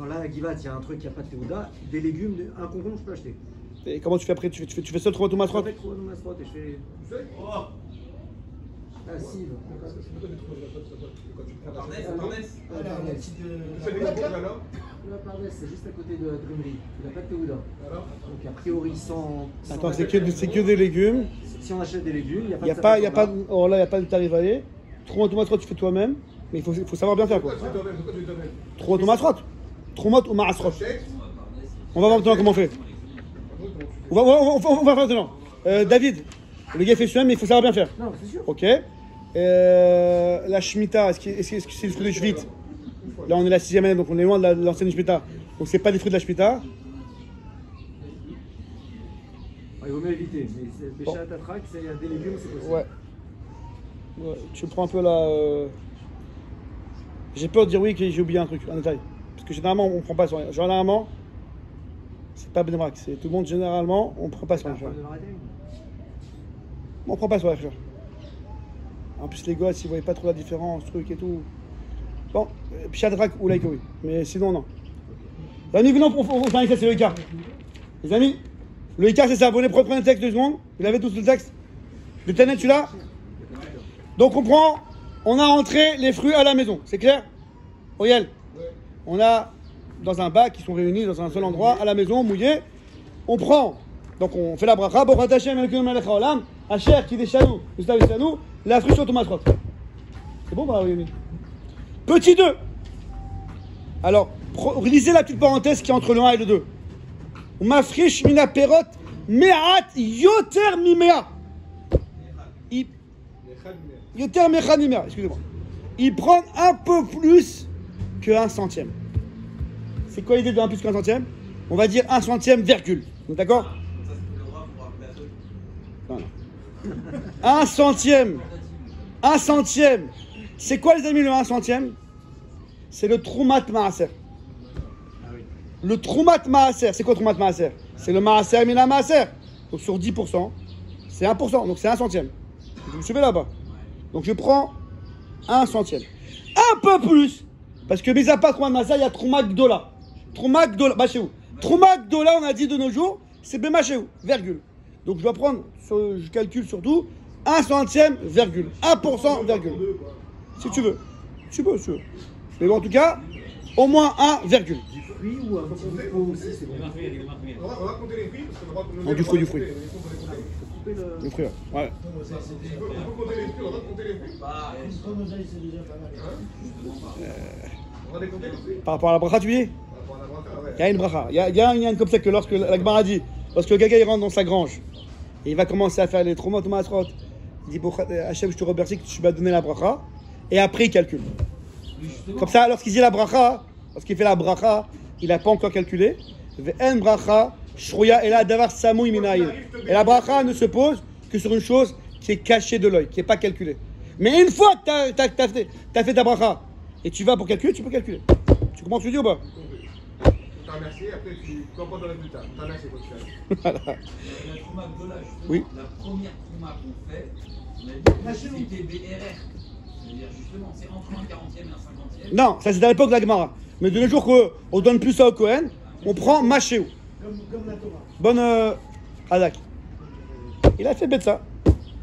là, à Givat, il y a un truc qui n'a pas de Théouda, des légumes, un concombre, je peux acheter. Et comment tu fais après? Tu fais seul Trumot Masrot? Safek Trumot Masrot et je fais. Ah, si. La Pardes, c'est juste à côté de la Drumerie. Il n'a pas de Théouda. Donc a priori, sans attends, c'est que des légumes. Si on achète des légumes, il n'y a pas de. Or là, il n'y a pas de tarivaillé. Trumot Masrot, tu fais toi-même. Mais il faut savoir bien faire quoi. Trumot Masrot. Trumot ou Masrot. On va voir maintenant comment on fait. On va voir maintenant. David, le gars fait soi-même, mais il faut savoir bien faire. Non, c'est sûr. Ok. La Shemitah, est-ce que c'est le fruit de Shvit? Là, on est la 6e année, donc on est loin de l'ancienne Shemitah. Donc, c'est pas des fruits de la Shemitah. Il vaut mieux éviter. Mais Béchat Tatrak, il y a des légumes, c'est possible. Ouais. Tu prends un peu la. J'ai peur de dire oui que j'ai oublié un truc, un détail. Parce que généralement, on prend pas soin. Généralement, c'est pas Benebrak, c'est tout le monde, généralement, on prend pas soin. On prend pas soin, frère. En plus, les gosses, ils voyaient pas trop la différence, truc et tout. Bon, Pshadrak ou Laïka, oui. Mais sinon, non. Les amis, venons, on ça, c'est le Icar. Les amis, le Icar, c'est ça. Vous prenez le texte 2 secondes. Vous l'avez tous le texte. Le Tanet, tu l'as? Donc, on a rentré les fruits à la maison. C'est clair? Oyel. On a dans un bac, ils sont réunis dans un seul endroit, à la maison, mouillé. On prend. Donc, on fait la bracha. Bon, rattaché, Melkeum Melech Haolam. Asher, qui déchanou, Gustav Chanou. La fruit sur Thomas Roth. C'est bon, bah oui. Petit 2. Alors, lisez la petite parenthèse qui est entre le 1 et le 2. Mafrish mina perot me'at yoter mimea. Yoter mechad mimea. Excusez-moi. Il prend un peu plus que 1 centième. C'est quoi l'idée de 1 plus qu'un centième? On va dire 1 centième virgule. D'accord? Non. 1 centième. 1 centième. C'est quoi les amis le 1 centième? C'est le Troumat Maaser. Le Troumat Maaser. C'est quoi Troumat Maaser? C'est le Maaser Mina Maaser. Donc sur 10%, c'est 1%. Donc c'est 1 centième. Vous me suivez là-bas? Donc je prends 1 centième. Un peu plus. Parce que mis à part Troumat Maaser, il y a Troumat Gdola. Troumat Gdola. Bah chez vous. Troumat Gdola, on a dit de nos jours, c'est Bema chez vous. Virgule. Donc je dois prendre, je calcule surtout, 1 centième, virgule. 1%, virgule. Si tu veux. Si tu veux. Mais bon, en tout cas, au moins 1, virgule. Du fruit ou un petit pot aussi, c'est bon. On va compter les fruits parce qu'on va compter Non, du fruit. Couper le... Du fruit, ouais. On va compter les fruits, on va compter les fruits. On va décompter les fruits. Par rapport à la bracha, tu dis? Il y a une bracha. Il y a une comme ça que lorsque la Gemara dit, lorsque le gaga il rentre dans sa grange, et il va commencer à faire les traumas, il dit, Hachem, je te remercie que tu m'as donné la bracha, et après il calcule. Comme ça, lorsqu'il dit la bracha, lorsqu'il fait la bracha, il n'a pas encore calculé. Ve'en bracha, shrouya ela davar samouy minaïl. Et la bracha ne se pose que sur une chose qui est cachée de l'œil, qui n'est pas calculée. Mais une fois que tu as fait ta bracha, et tu vas pour calculer, tu peux calculer. Tu comprends ce que je dis ou pas? T'as remercié, après tu emportes le résultat. T'as remercié quand tu fais. Voilà. La Trouma Gdola, justement, Oui. la première Trouma qu'on fait, on a dit que c'était BRR. C'est-à-dire, justement, c'est entre un 40e et un 50e. Non, ça c'est à l'époque de la Gemara. Mais de nos jours qu'on donne plus ça au Kohen, on prend Machéou. Comme la Torah. Bonne Adak. Il a fait Betsa.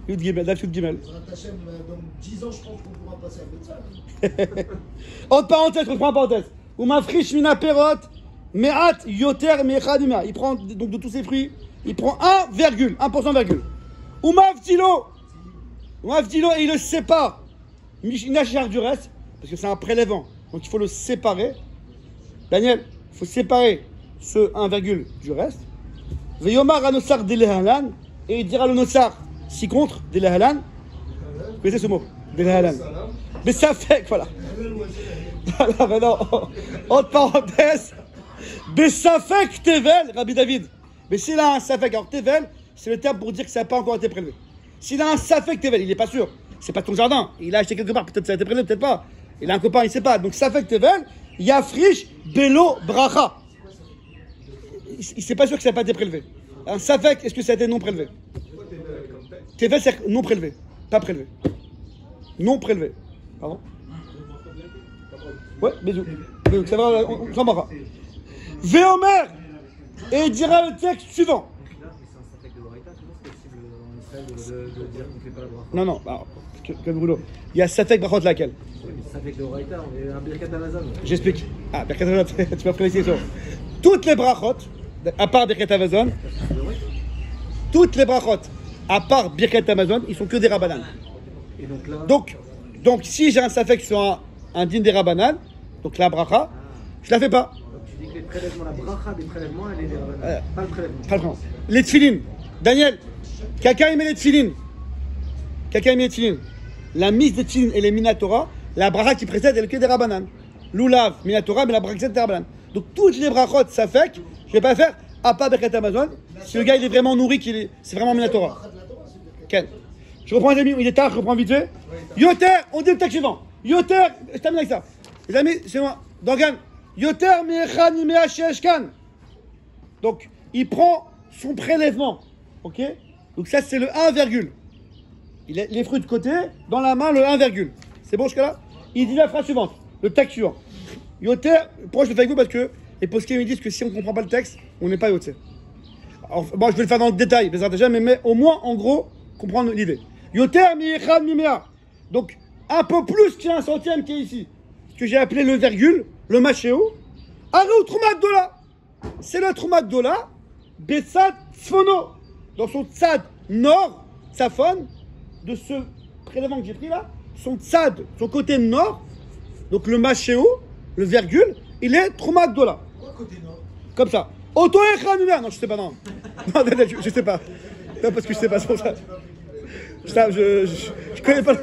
Yud Gimel, Daf Yud Gimel. Hachem, dans 10 ans, je pense qu'on pourra passer à Betsa. Entre parenthèses, je reprends en parenthèse. Ou ma friche mina perot, me'at yoter me'echad mea. Il prend donc de tous ses fruits, il prend 1%, virgule. Ou mavdilo, et il le sépare. Mishina du reste, parce que c'est un prélèvement. Donc il faut le séparer. Daniel, il faut séparer ce 1, du reste. Veyomar anosar delehalan, et il dira le nosar, si contre, delehalan. Vous connaissez ce mot? Delehalan. Mais ça fait que voilà. Voilà, maintenant, entre parenthèses, Bessafek Tevel, Rabbi David. Mais s'il a un Safek, alors Tevel, c'est le terme pour dire que ça n'a pas encore été prélevé. S'il a un Safek Tevel, il n'est pas sûr, c'est pas ton jardin, il a acheté quelque part, peut-être ça a été prélevé, peut-être pas. Il a un copain, il ne sait pas. Donc Safek Tevel, Yafrish Belo Bracha. Il ne sait pas sûr que ça n'a pas été prélevé. Un Safek, est-ce que ça a été non prélevé? Tevel, c'est non prélevé, pas prélevé. Non prélevé. Pardon? Ouais, bisous. Ça va, on s'en va. Véomer, et il dira le texte suivant. Non, non, alors, que Bruno. Il y a Safek Brachot laquelle? Safek de Horaïta, on est un Birkat Amazon. J'explique. Ah, Birkat Amazon, tu m'as pris les questions. Toutes les Brachot, à part Birkat Amazon, toutes les Brachot, à part Birkat Amazon, ils sont que des Rabbanan. Et donc là. Donc si j'ai un Safek sur un din des Rabbanan, donc la bracha, je la fais pas. Donc tu dis que les prélèvements, la bracha des prélèvements, elle est des Rabbanan. Pas le prélèvement. Pas le prélèvement. Les tefilines. Daniel, quelqu'un aimait les tefilines. La mise des tefilines et les minatora, la bracha qui précède, elle est que des Rabbanan. Lulav, minatora, mais la bracha qui précède des Rabbanan. Donc toutes les brachot Safek, je vais pas faire à part Birkat Amazon. Si le gars il est vraiment nourri, c'est vraiment minatora. Ken. Je reprends les amis, il est tard, je reprends vite fait. Yoter, on dit le texte suivant. Yoter, je termine avec ça. Les amis, c'est moi. Dorgan. Yoter me'echad mimea she'eshkan. Donc, il prend son prélèvement. Ok? Donc ça, c'est le 1, il a les fruits de côté, dans la main, le 1, c'est bon jusqu'à là? Il dit la phrase suivante, le texte suivant. Yoter, pourquoi je le fais avec vous? Parce que les postés me disent que si on ne comprend pas le texte, on n'est pas yoter. Alors, bon, je vais le faire dans le détail, mais au moins, en gros, comprendre l'idée. Yoter mi'echad mimea. Donc, un peu plus qu'il y a un centième qui est ici. Ce que j'ai appelé le virgule, le machéo. Areu Trouma Gdola. C'est le Trouma Gdola, Betsat Tzfono. Dans son tzad nord, Tzafon, de ce prélèvement que j'ai pris là, son tzad, son côté nord, donc le machéo, le virgule, il est Trouma Gdola. Pourquoi côté nord? Comme ça. Oto Echad Mimea. Non, je sais pas, non. Non, je sais pas. Non, parce que je sais pas, c'est pour ça. Je connais pas.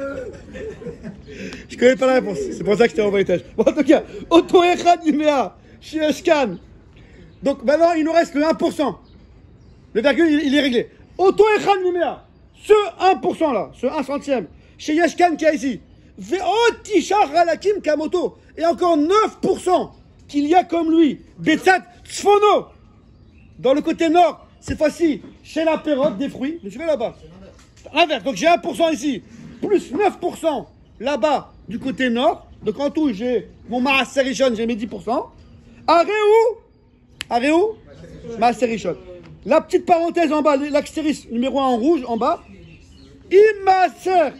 Je connais pas la réponse. C'est pour ça que je t'ai envoyé tâche. Bon, en tout cas, Oto Echad Mimea, Shieshkan. Donc maintenant, il nous reste le 1%. Le virgule, il est réglé. Oto Echad Mimea. Ce 1% là, ce 1 centième, chez Yeshkan qui est ici. Ve'otishar Halakim Kamoto. Et encore 9% qu'il y a comme lui. Betsat Tzfono. Dans le côté nord, cette fois-ci, chez la pérote des fruits. Je vais là-bas. L'inverse. Donc j'ai 1% ici, plus 9% là-bas du côté nord. Donc en tout, j'ai mon Maaser Rishon, j'ai mes 10%. Areu, Maaser Rishon. La petite parenthèse en bas, l'axtéris numéro 1 en rouge en bas. Imaaser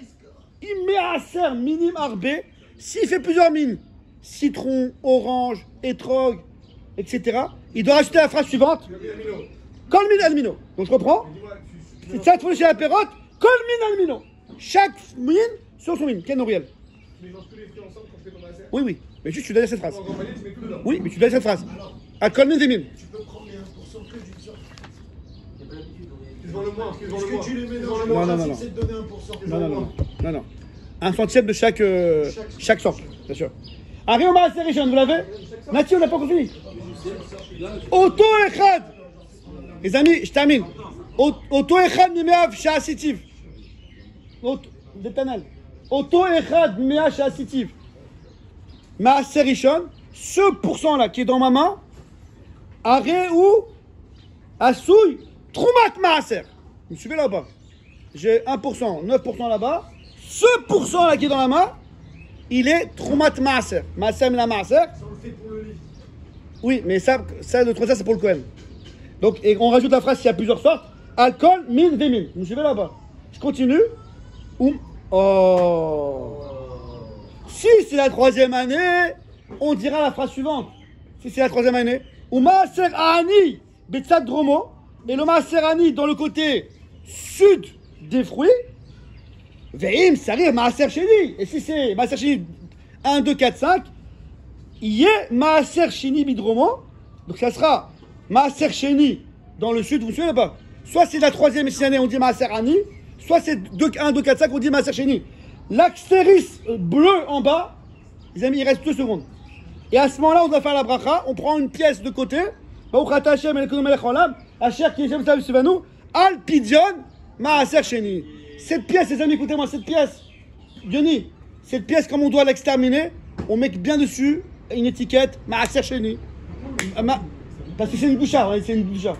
minim arbé. S'il fait plusieurs mines, citron, orange, étrogue, etc., il doit rajouter la phrase suivante. Kolmin almino. Donc je reprends. C'est ça, il faut chez la pérote. Kolmin almino. Chaque mine sur son mine. Ken Oriel. Tu mélanges tous les fruits ensemble quand tu fais ton maaser. Oui, oui. Mais juste, tu dois dire cette phrase. En grand panier, tu mets tout dedans. Oui, mais tu dois dire cette phrase. À Kolmin des mines. Tu peux prendre les 1% que d'une sorte. Tu vends le moins, tu vends le Est-ce moins. que tu les mélanges? Non, Le non, principe, non. c'est de donner 1%. Non. 1 centième de chaque sorte, bien sûr. Arrive au Maaser Rishon, vous l'avez? Nati, on n'a pas encore fini. Oto Echad. Les amis, je termine. Oto Echad Mimeav Sha'asitiv. Détanel. Oto Echad Mimea Sha'asitiv. Maaser Rishon, ce pourcent-là qui est dans ma main, arrêt ou assouille, troumat maaser. Vous me suivez là ou pas? J'ai 1%, 9% là-bas. Ce pourcent-là qui est dans la main, il est troumat maaser. Maaser la maaser. Ça, on le fait pour le lit. Oui, mais ça le truc, ça c'est pour le Kohen. Donc, et on rajoute la phrase s'il y a plusieurs sortes. Alcool, mine, vémine. Vous me suivez là-bas? Je continue. Oh. Si c'est la troisième année, on dira la phrase suivante. Si c'est la troisième année. Ou maaser ani, betsad dromo. Et le maaser ani dans le côté sud des fruits. Veim, ça arrive, maaser sheni. Et si c'est maaser sheni 1, 2, 4, 5. Yé maaser sheni bidromo. Donc ça sera maaser sheni dans le sud, vous me suivez pas? Soit c'est la troisième et sixième année, on dit maaser ani. Soit c'est 1, 2, 4, 5, on dit maaser sheni. L'axtéris bleu en bas, les amis, il reste 2 secondes. Et à ce moment-là, on doit faire la bracha. On prend une pièce de côté. Baruch Hashem el Kodom Melech Olam. Asher ki Yeshem Sav Sivanu. Al Pidyon Maaser Sheni. Cette pièce, les amis, écoutez-moi, cette pièce, Yoni, cette pièce, comme on doit l'exterminer, on met bien dessus une étiquette Maaser Sheni. Parce que c'est une boucha, ouais, c'est une boucha.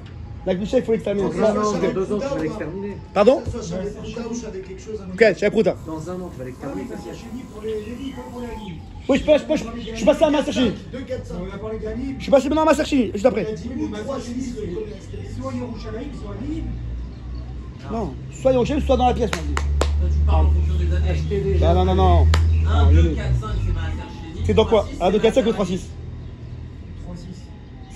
La boucha, il faut l'exterminer. Dans 1 an, dans 2 ans, tu vas l'exterminer. Pardon? Ça soit avec Prouta ou avec quelque chose. Ok, c'est Prouta. Dans 1 an, tu vas l'exterminer. Ça, c'est fini pour les lits, pas pour la ligne. Oui, je suis passé à Maaser Sheni. 2, 4, 5. On a parlé d'Ali. Je suis passé maintenant à Maaser Sheni, juste après. Il a dit 3 Chénis, le premier Soit Yerushalayim, soit Ali. Non, soit Yerushalayim, soit dans la pièce, on dit. Toi, tu parles en fonction des années. Acheter déjà. Non, non, non, non. 1, Non, 2, Yoni. 4, 5, c'est Maaser Sheni. C'est dans quoi? 3, 6, 1, 2, 4, 5 ou c'est 3, 6? 3-6.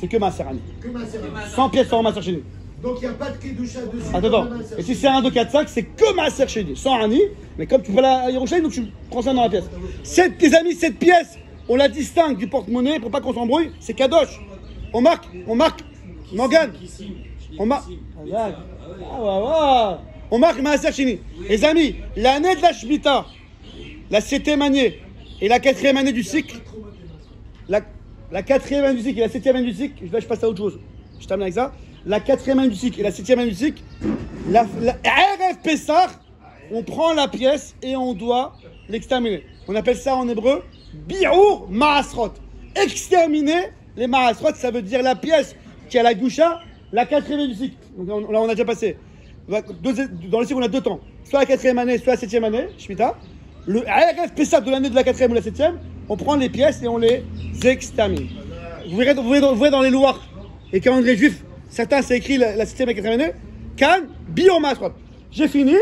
C'est que Maaser Ani. Que ma sœur. Sans pièce, sans Maaser Sheni. Donc il n'y a pas de Kedusha dessus. Attends. Et si c'est 1, 2, 4, 5, c'est que Maaser Sheni. Sans Ani. Mais comme tu prends la Yerushalayim, donc tu prends ça dans la pièce. Les amis, cette pièce, on la distingue du porte-monnaie pour pas qu'on s'embrouille. C'est Kadosh. On marque, Morgan. On marque. Ah, ouais. On marque Maaser Sheni. Les amis, l'année de la Shemitah, la 7e année et la 4e année du cycle, la 4e année du cycle et la 7e année du cycle, je passe à autre chose. Je termine avec ça. La 4e année du cycle et la 7e année du cycle, la RF Pessah, on prend la pièce et on doit l'exterminer. On appelle ça en hébreu Bi'ur Ma'asrot. Exterminer les Ma'asrot, ça veut dire la pièce qui a la Gusha, la 4e année du cycle. Donc là, on a déjà passé. Dans le cycle, on a 2 temps. Soit la 4e année, soit la 7e année, Shemitah. Le RF Pessah de l'année de la 4e ou la 7e, on prend les pièces et on les extermine. Vous verrez dans les lois et calendriers juifs, certains c'est écrit la 7e et la 4e année. Kan, Bi'ur Ma'asrot. J'ai fini.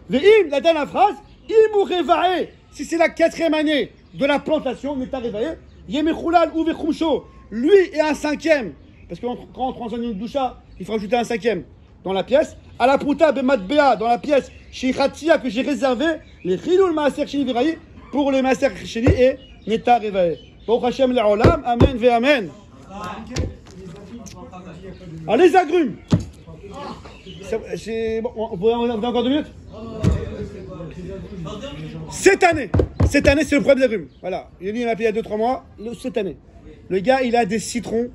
Ve'im, la dernière phrase. Imu Revae. Si c'est la 4e année de la plantation, Neta Revae. Yemechulal ou Vechumsho. Lui et un 5e. Parce que quand on transforme une doucha, il faut rajouter un 5e dans la pièce. À la Prouta Bematbea, dans la pièce Shichatia que j'ai réservé, les Chilul Maaser Sheni Viraï, pour les Maaser Sheni et Neta Revae. Baruch Hashem Le'olam, Amen ve Amen. Ah, les agrumes. Vous avez encore 2 minutes? Cette année, c'est le problème des agrumes. Voilà. Yoni m'a appelé il y a 2-3 mois. Cette année. Le gars, il a des citrons.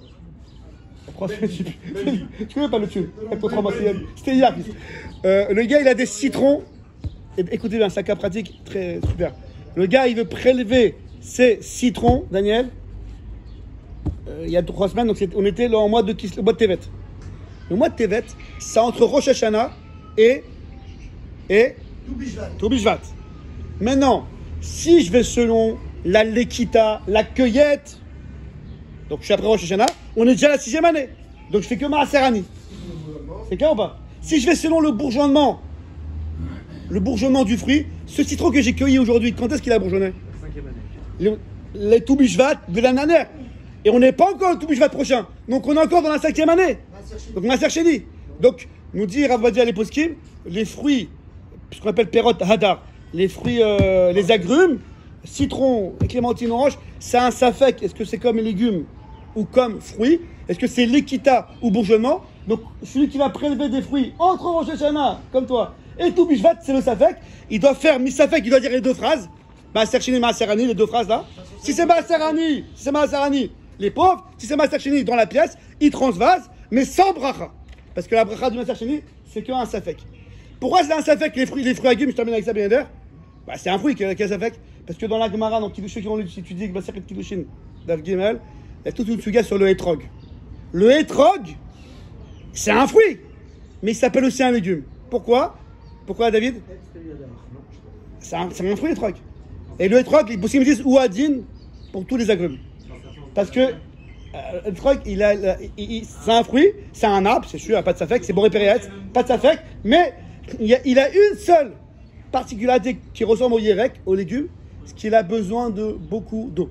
Tu connais pas le tube? C'était hier. Le gars, il a des citrons. Écoutez bien, c'est un cas pratique très super. Le gars, il veut prélever ses citrons, Daniel. Il y a 3 semaines, donc on était là en mois de Tevet. Le mois de Tevet, c'est entre Rosh Hashanah et Tou Bishvat. Maintenant, si je vais selon la Lekita, la cueillette, donc je suis après Rosh Hashanah, on est déjà à la 6e année. Donc je fais que Maaser Ani. C'est clair ou pas? Si je vais selon le bourgeonnement du fruit, ce citron que j'ai cueilli aujourd'hui, quand est-ce qu'il a bourgeonné? La 5e année. Les Tou Bishvat de l'année dernière. Et on n'est pas encore au Tou Bishvat prochain. Donc on est encore dans la 5e année. Donc Maaser Sheni. Donc, nous dit Rav Vadia les poskim, les fruits, ce qu'on appelle perot hadar, les fruits, les agrumes, citron, clémentine, orange, c'est un safek. Est-ce que c'est comme les légumes ou comme fruits? Est-ce que c'est l'équita ou bourgeonnement? Donc, celui qui va prélever des fruits entre Rosh Hashanah, comme toi, et Tou Bishvat, c'est le safek. Il doit faire misafek, il doit dire les 2 phrases. Maaser Sheni, Maaser Ani, les 2 phrases là. Si c'est Maaser Ani, les pauvres. Si c'est Maaser Sheni dans la pièce, ils transvasent, mais sans bracha. Parce que la bracha du Maaser Sheni, c'est qu'un safek. Pourquoi c'est un safek les fruits agrumes? Je termine avec ça bien d'air. C'est un fruit qui a un safek. Parce que dans la Gemara, dans Kiddushin, qui on étudie Maseret Kiddushin, Daf Gimel, il y a toute une suga sur le hétrog. Le hétrog, c'est un fruit, mais il s'appelle aussi un légume. Pourquoi? Pourquoi, David? C'est un fruit, hétrog. Et le hétrog, les bossim disent ouadin pour tous les agrumes. Parce que le hétrog, c'est un fruit, c'est un arbre, c'est sûr, pas de safek, c'est boré péréet, pas de safek, mais il a une seule particularité qui ressemble au yerek, au légume, c'est qu'il a besoin de beaucoup d'eau.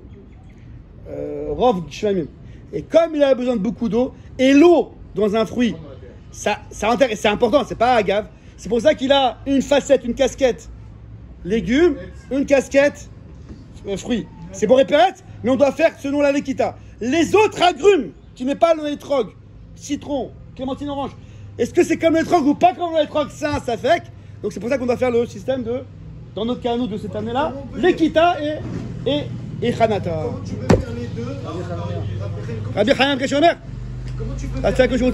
Rov Shlamim. Et comme il a besoin de beaucoup d'eau, et l'eau dans un fruit, c'est important, c'est pas agave. C'est pour ça qu'il a une facette, une casquette légumes, une casquette fruits. C'est bon répète, mais on doit faire selon la Lekita. Les autres agrumes, qui n'est pas le hétrog, citron, clémentine orange, est-ce que c'est comme le hétrog ou pas comme le hétrog? C'est un safek. Donc c'est pour ça qu'on doit faire le système de, dans notre cas nous de cette année-là, Lekita et Hanata. Comment tu peux faire les deux? Rabbi Chaim, qu'est-ce que tu veux dire? Comment tu peux Ah, tiens, que je vous